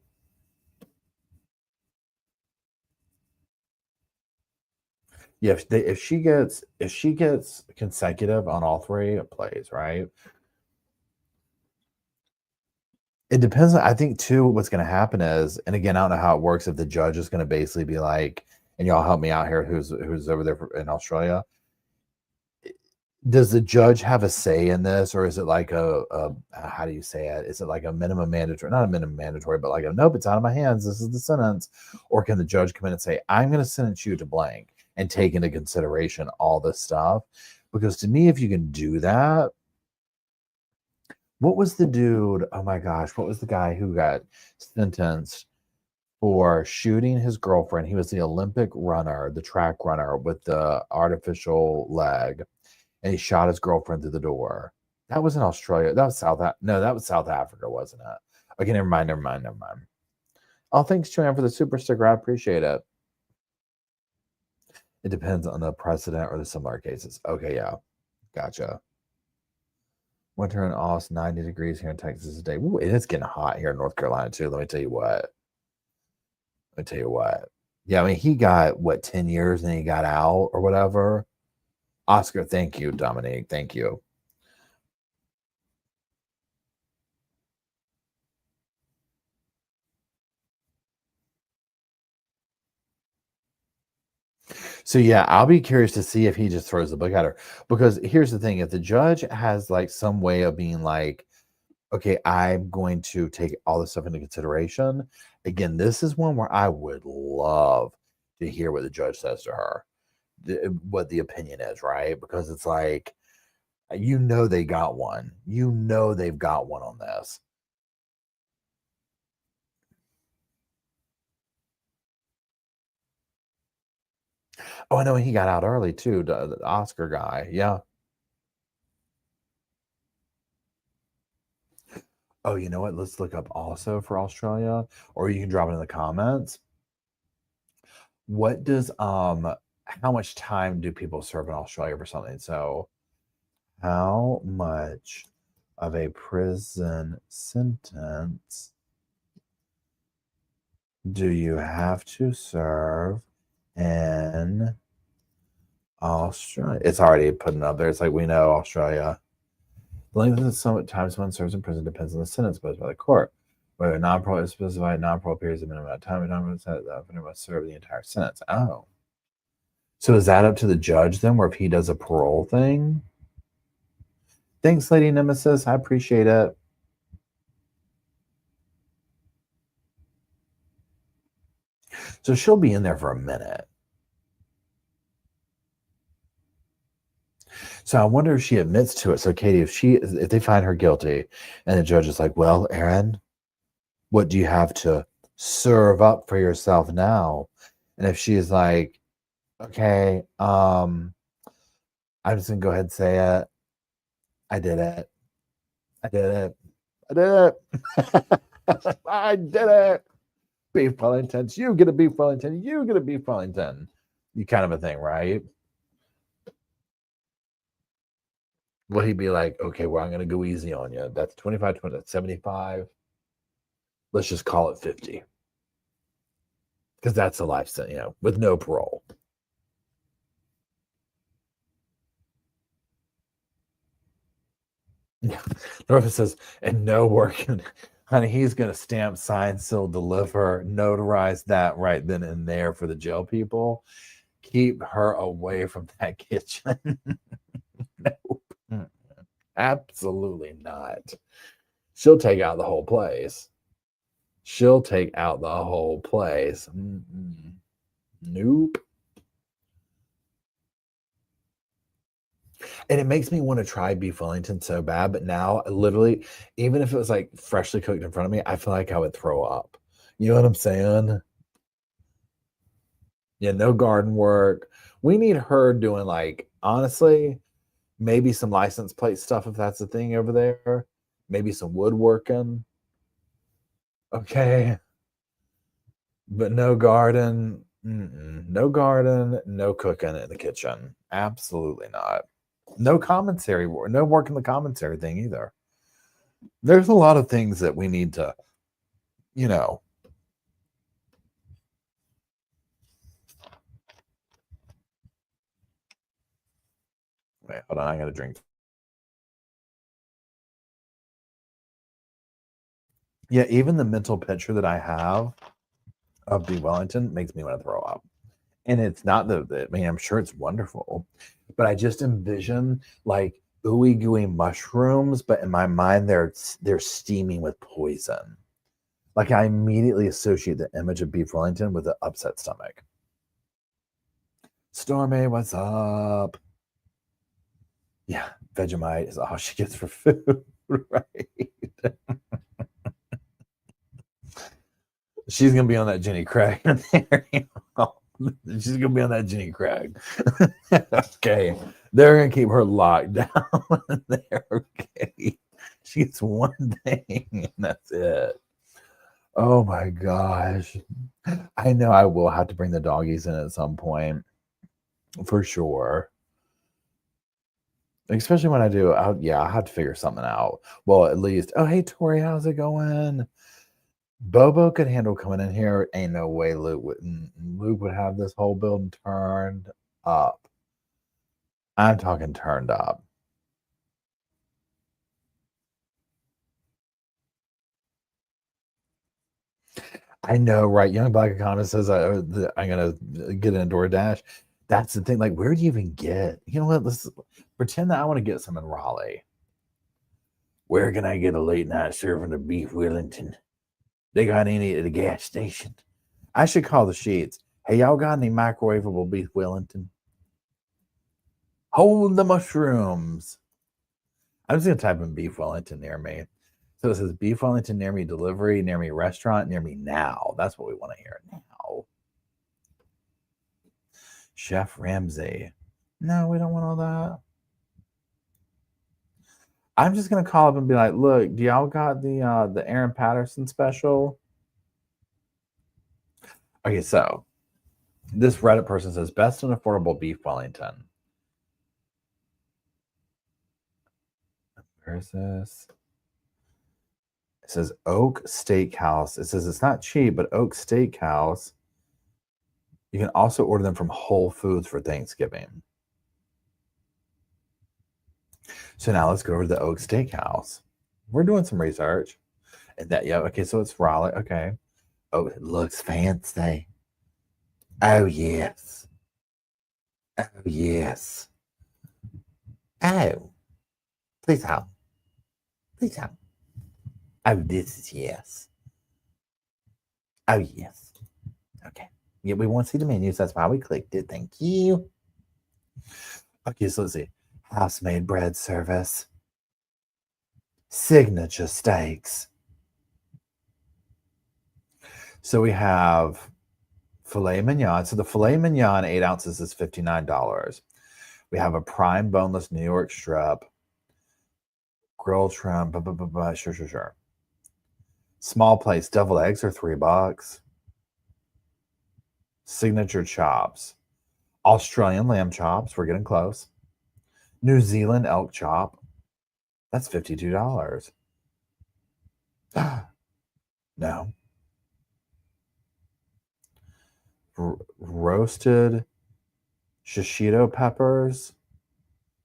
yeah, if she gets consecutive on all three plays, right? It depends. I think too. What's going to happen is, and again, I don't know how it works. If the judge is going to basically be like, and y'all help me out here, who's over there in Australia? Does the judge have a say in this, or is it like a how do you say it? Is it like a minimum mandatory? Not a minimum mandatory, but like a nope, it's out of my hands. This is the sentence. Or can the judge come in and say, I'm going to sentence you to blank and take into consideration all this stuff? Because to me, if you can do that, what was the dude? Oh my gosh, what was the guy who got sentenced for shooting his girlfriend? He was the Olympic runner, the track runner with the artificial leg, and he shot his girlfriend through the door. That was in Australia. That was that was South Africa, wasn't it? Okay, never mind. Oh, thanks, Joanne, for the super sticker. I appreciate it. It depends on the precedent or the similar cases. Okay, yeah, gotcha. Winter in Austin, 90 degrees here in Texas today. Ooh, it is getting hot here in North Carolina too. Let me tell you what. Yeah, I mean, he got what 10 years and he got out or whatever. Oscar, thank you, Dominique. Thank you. So yeah, I'll be curious to see if he just throws the book at her. Because here's the thing: if the judge has like some way of being like, okay, I'm going to take all this stuff into consideration. Again, this is one where I would love to hear what the judge says to her, what the opinion is, right? Because it's like, they got one. They've got one on this. Oh, I know he got out early too, the Oscar guy. Yeah. Oh, you know what? Let's look up also for Australia, or you can drop it in the comments. What does how much time do people serve in Australia for something? So how much of a prison sentence do you have to serve in Australia? It's already putting up there. It's like we know Australia. The length of the time someone serves in prison depends on the sentence imposed by the court. Whether non-parole is specified, non-parole periods a minimum amount of time, and non-parole must serve the entire sentence. Oh. So is that up to the judge then, where if he does a parole thing? Thanks, Lady Nemesis. I appreciate it. So she'll be in there for a minute. So I wonder if she admits to it. So Katie, if they find her guilty and the judge is like, well, Erin, what do you have to serve up for yourself now? And if she's like, okay, I'm just gonna go ahead and say it. I did it. I did it. I did it. Beef Wellingtons. You get a beef Wellington. You get a beef Wellington. You kind of a thing, right? Will he be like, okay, well, I'm going to go easy on you. That's 25, 20, that's 75. Let's just call it 50. Because that's a life sentence, with no parole. Yeah. Norfolk says, and no working. Honey, he's going to stamp, sign, seal, deliver, notarize that right then and there for the jail people. Keep her away from that kitchen. Nope. Absolutely not. She'll take out the whole place. Nope. And it makes me want to try beef Wellington so bad, but now literally, even if it was like freshly cooked in front of me, I feel like I would throw up. You know what I'm saying? Yeah, no garden work. We need her doing like, honestly, maybe some license plate stuff if that's the thing over there. Maybe some woodworking. Okay. But no garden. No garden, no cooking in the kitchen. Absolutely not. No commentary, no work in the commentary thing either. There's a lot of things that we need to, you know, wait, hold on, I gotta drink. Yeah, even the mental picture that I have of B. Wellington makes me want to throw up. And it's not I mean, I'm sure it's wonderful, but I just envision like ooey gooey mushrooms, but in my mind, they're steaming with poison. Like I immediately associate the image of beef Wellington with an upset stomach. Stormy, what's up? Yeah, Vegemite is all she gets for food, right? She's gonna be on that Jenny Craig. She's gonna be on that Jenny Craig. Okay, they're gonna keep her locked down there. Okay, she gets one thing, and that's it. Oh my gosh, I know I will have to bring the doggies in at some point, for sure. Especially when I do, I'll have to figure something out. Well, at least, oh hey Tori, how's it going? Bobo could handle coming in here. Ain't no way Luke would have this whole building turned up. I'm talking turned up. I know, right? Young Black Economist says I'm gonna get in DoorDash. That's the thing. Like, where do you even get? You know what? Let's pretend that I want to get some in Raleigh. Where can I get a late night serving of beef Wellington? They got any at the gas station? I should call the sheets. Hey, y'all got any microwavable beef Wellington? Hold the mushrooms. I'm just gonna type in beef Wellington near me. So it says beef Wellington near me delivery, near me restaurant, near me now. That's what we want to hear now. Chef Ramsay. No, we don't want all that. I'm just gonna call up and be like, look, do y'all got the Erin Patterson special? Okay, so this Reddit person says best and affordable beef Wellington. Where is this? It says Oak Steakhouse. It says it's not cheap, but Oak Steakhouse. You can also order them from Whole Foods for Thanksgiving. So now let's go over to the Oak Steakhouse. We're doing some research. And that, yeah, okay, so it's Raleigh. Okay. Oh, it looks fancy. Oh, yes. Oh, yes. Oh, please help. Please help. Oh, this is yes. Oh, yes. Okay. Yeah, we want to see the menus. That's why we clicked it. Thank you. Okay, so let's see. House-made bread service. Signature steaks. So we have filet mignon. So the filet mignon, 8 ounces, is $59. We have a prime boneless New York strip. Grilled shrimp. Sure. Small plates, deviled eggs are $3. Signature chops. Australian lamb chops. We're getting close. New Zealand elk chop. That's $52. No. Roasted shishito peppers.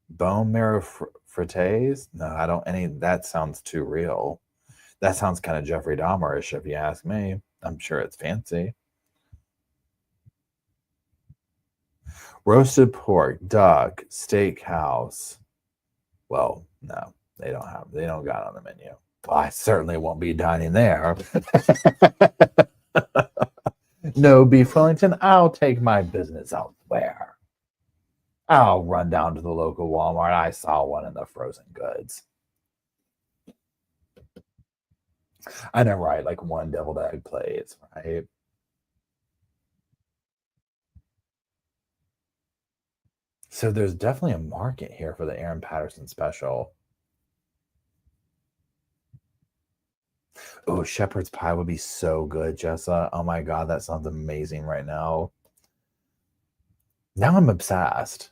Bone marrow frites. No, I don't any. That sounds too real. That sounds kind of Jeffrey Dahmerish, if you ask me. I'm sure it's fancy. Roasted pork, duck, steakhouse. Well, no, they don't got it on the menu. Well, I certainly won't be dining there. No, beef Wellington, I'll take my business elsewhere. I'll run down to the local Walmart. I saw one in the frozen goods. I know, right? Like one deviled egg plates, right? So there's definitely a market here for the Erin Patterson special. Oh, shepherd's pie would be so good, Jessa. Oh my God, that sounds amazing right now. Now I'm obsessed.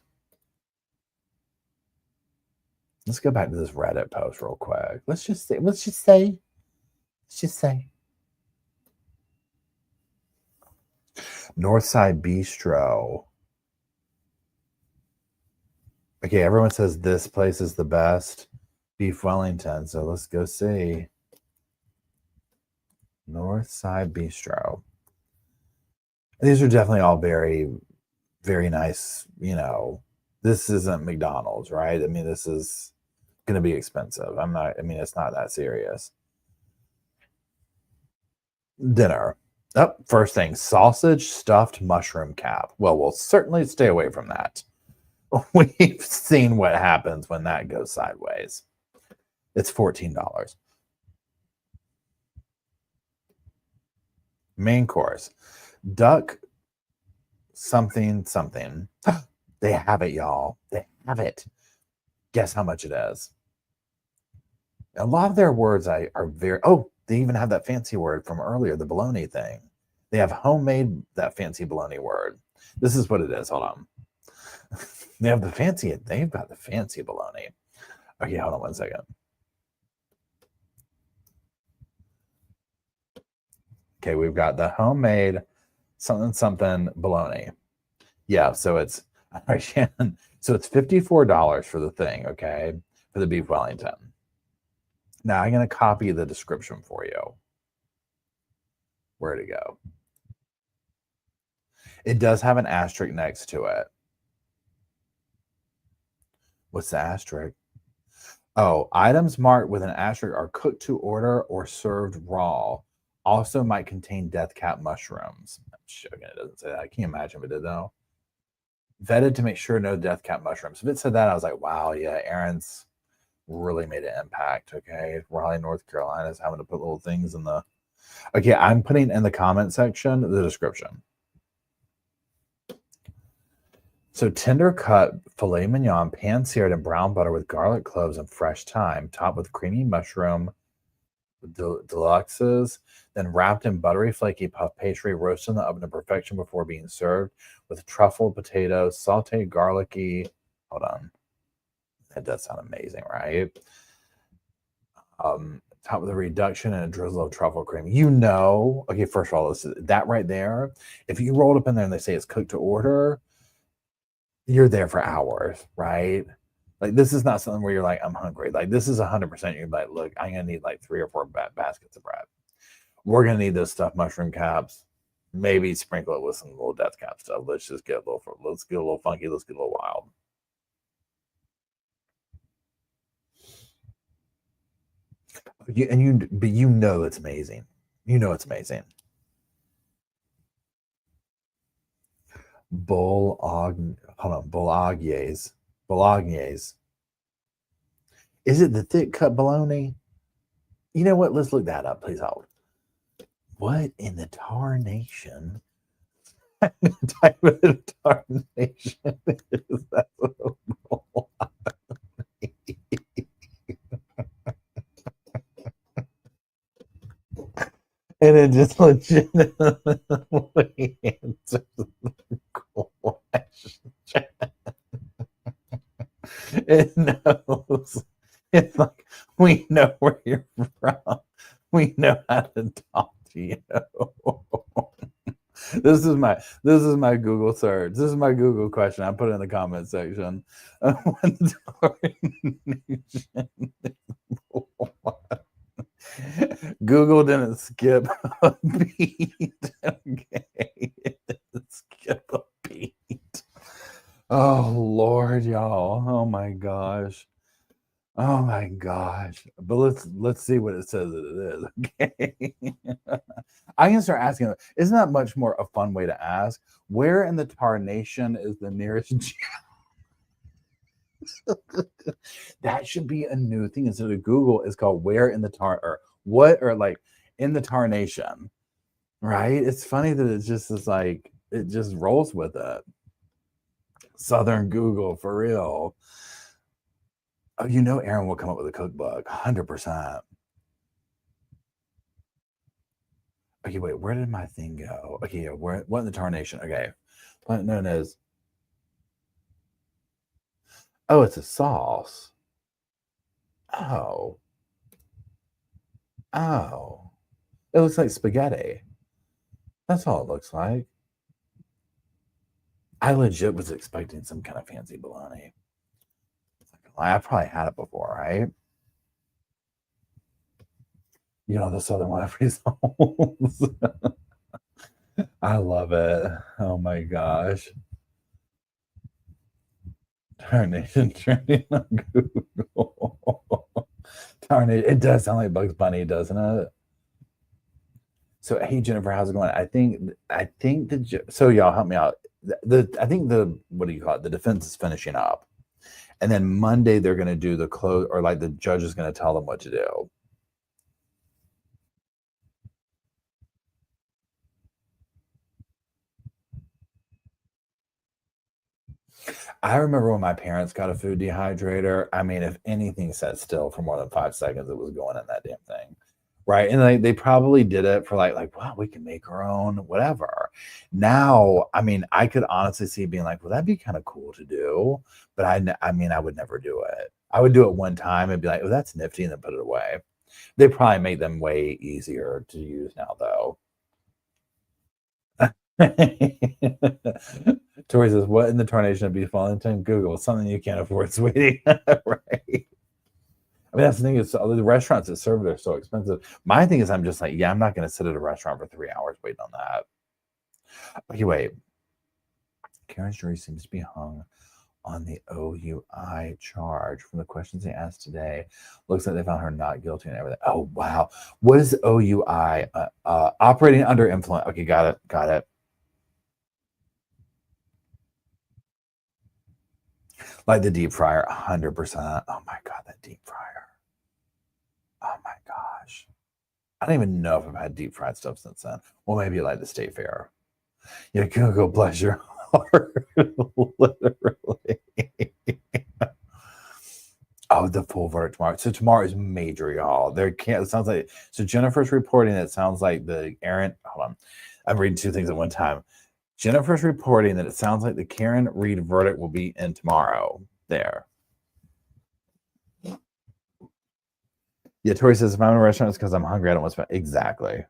Let's go back to this Reddit post real quick. Let's just say. Northside Bistro. Okay, everyone says this place is the best. Beef Wellington. So let's go see. Northside Bistro. These are definitely all very, very nice. You know, this isn't McDonald's, right? I mean, this is going to be expensive. It's not that serious. Dinner. Oh, first thing, sausage stuffed mushroom cap. Well, we'll certainly stay away from that. We've seen what happens when that goes sideways. It's $14. Main course, duck something. They have it, y'all. They have it. Guess how much it is? A lot of their words are very, they even have that fancy word from earlier, the bologna thing. They have homemade that fancy bologna word. This is what it is. Hold on. They've got the fancy bologna. Okay, hold on 1 second. Okay, we've got the homemade something bologna. Yeah, so it's so it's $54 for the thing, okay, for the beef Wellington. Now I'm going to copy the description for you. Where'd it go? It does have an asterisk next to it. What's the asterisk? Oh, items marked with an asterisk are cooked to order or served raw. Also might contain death cap mushrooms. I'm joking, it doesn't say that. I can't imagine if it did though. Vetted to make sure no death cap mushrooms. If it said that, I was like, wow, yeah, Erin's really made an impact. Okay, Raleigh, North Carolina is having to put little things in the. Okay, I'm putting in the comment section the description. So tender cut filet mignon, pan seared in brown butter with garlic cloves and fresh thyme, topped with creamy mushroom deluxes, then wrapped in buttery flaky puff pastry, roasted in the oven to perfection before being served with truffled potatoes, sauteed garlicky. Hold on. That does sound amazing, right? Topped with a reduction and a drizzle of truffle cream. You know, okay, first of all, that right there, if you rolled up in there and they say it's cooked to order, you're there for hours, right? Like, this is not something where you're like, I'm hungry. Like, this is 100%. You're like, look, I'm going to need like 3 or 4 baskets of bread. We're going to need those stuffed mushroom caps. Maybe sprinkle it with some little death cap stuff. Let's just get a little funky. Let's get a little wild. But you know it's amazing. You know it's amazing. Bolognaise. Is it the thick cut bologna? You know what? Let's look that up. Please hold. What in the tarnation? Type of the tarnation is that? And it just legitimately answers the question. It knows. It's like, we know where you're from. We know how to talk to you. This is my Google search. This is my Google question. I put it in the comment section. Google didn't skip a beat. Okay, it didn't skip a beat. Oh Lord, y'all. Oh my gosh. But let's see what it says that it is. Okay. I can start asking, isn't that much more a fun way to ask? Where in the tarnation is the nearest gym? That should be a new thing instead of Google. Is called where in the like in the tarnation, right? It's funny that it's just is like it just rolls with it. Southern Google for real. Oh, you know, Erin will come up with a cookbook, 100%. Okay, wait, where did my thing go? Okay, what in the tarnation? Okay, plant known as. Oh, it's a sauce. Oh. Oh. It looks like spaghetti. That's all it looks like. I legit was expecting some kind of fancy bologna. I've probably had it before, right? You know, the Southern Waterfree holes. I love it. Oh my gosh. Tarnation trending on Google. Tarnation. It does sound like Bugs Bunny, doesn't it? So, hey Jennifer, how's it going? I think so y'all help me out. I think the what do you call it? The defense is finishing up. And then Monday they're gonna do the close, or like the judge is gonna tell them what to do. I remember when my parents got a food dehydrator. I mean, if anything sat still for more than 5 seconds, it was going in that damn thing. Right. And they probably did it for like, wow, we can make our own, whatever. Now, I mean, I could honestly see being like, well, that'd be kind of cool to do. But I mean, I would never do it. I would do it one time and be like, oh, that's nifty, and then put it away. They probably make them way easier to use now, though. Tori says, what in the tarnation of beef Wellington? Google something you can't afford, sweetie. Right. I mean, that's the thing, is the restaurants that serve it are so expensive. My thing is, I'm just like, yeah, I'm not going to sit at a restaurant for 3 hours waiting on that. Okay, wait. Karen's jury seems to be hung on the OUI charge from the questions they asked today. Looks like they found her not guilty and everything. Oh, wow. What is OUI? Operating under influence. Okay, got it. Like the deep fryer, 100%. Oh my God, that deep fryer. Oh my gosh. I don't even know if I've had deep fried stuff since then. Well, maybe like the State Fair. Yeah, Google, bless your heart. Literally. Oh, the full verdict tomorrow. So tomorrow is major, y'all. It sounds like, so Jennifer's reporting, it sounds like the Erin, hold on. I'm reading two things at one time. Jennifer's reporting that it sounds like the Karen Reed verdict will be in tomorrow. There. Yeah, Tori says, if I'm in a restaurant, it's because I'm hungry. I don't want to spend. Exactly.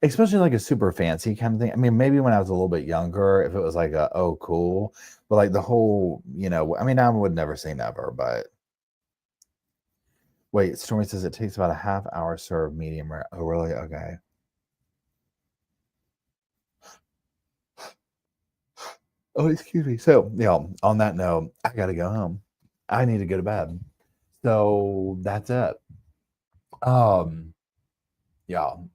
Especially like a super fancy kind of thing. I mean, maybe when I was a little bit younger, if it was like oh, cool. But like the whole, I mean, I would never say never, but. Wait, Stormy says it takes about a half hour serve medium rare. Oh, really? Okay. Oh, excuse me. So, on that note, I got to go home. I need to go to bed. So that's it. Y'all,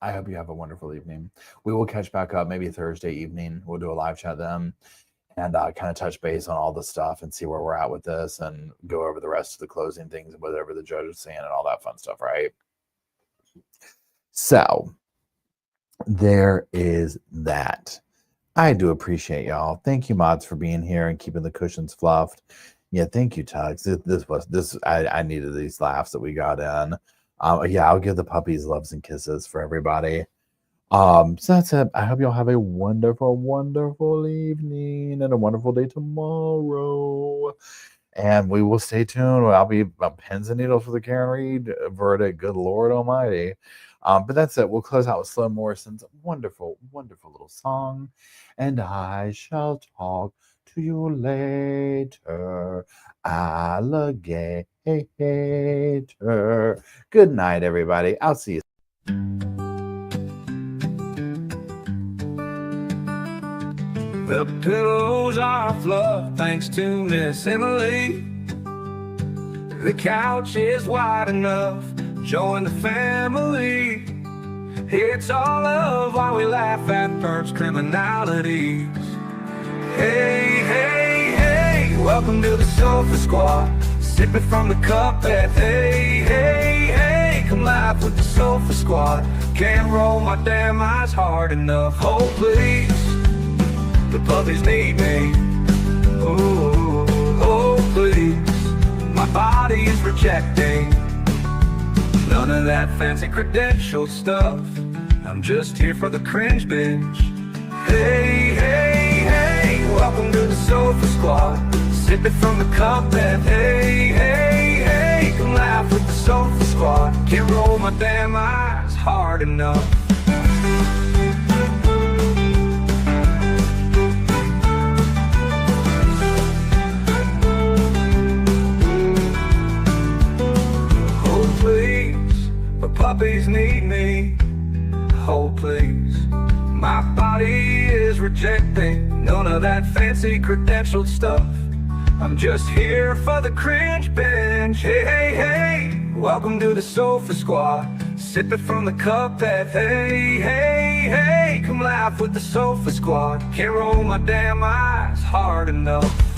I hope you have a wonderful evening. We will catch back up maybe Thursday evening. We'll do a live chat then and kind of touch base on all the stuff and see where we're at with this and go over the rest of the closing things and whatever the judge is saying and all that fun stuff, right? So there is that. I do appreciate y'all. Thank you, mods, for being here and keeping the cushions fluffed. Yeah, thank you, Tugs. I needed these laughs that we got in. Yeah, I'll give the puppies loves and kisses for everybody. So that's it. I hope y'all have a wonderful, wonderful evening and a wonderful day tomorrow. And we will stay tuned. I'll be pins and needles for the Karen Reed verdict. Good Lord Almighty. But that's it. We'll close out with Slow Morrison's wonderful, wonderful little song. And I shall talk to you later, alligator. Good night, everybody. I'll see you. The pillows are fluff thanks to Miss Emily. The couch is wide enough. Join the family. It's all love while we laugh at Perk's criminalities. Hey, hey, hey, welcome to the Sofa Squad. Sipping from the cup at hey, hey, hey, come laugh with the Sofa Squad. Can't roll my damn eyes hard enough. Oh, please, the puppies need me. Ooh, oh, please, my body is rejecting none of that fancy credential stuff. I'm just here for the cringe binge. Hey, hey, hey, Welcome to the Sofa Squad. Sip it from the cup and hey, hey, hey, come laugh with the Sofa Squad. Can't roll my damn eyes hard enough. Oh please, but puppies need me. Oh please, my body is rejecting none of that fancy credentialed stuff. I'm just here for the cringe binge. Hey, hey, hey, welcome to the Sofa Squad. Sip it from the cup that hey, hey, hey, come laugh with the Sofa Squad. Can't roll my damn eyes hard enough.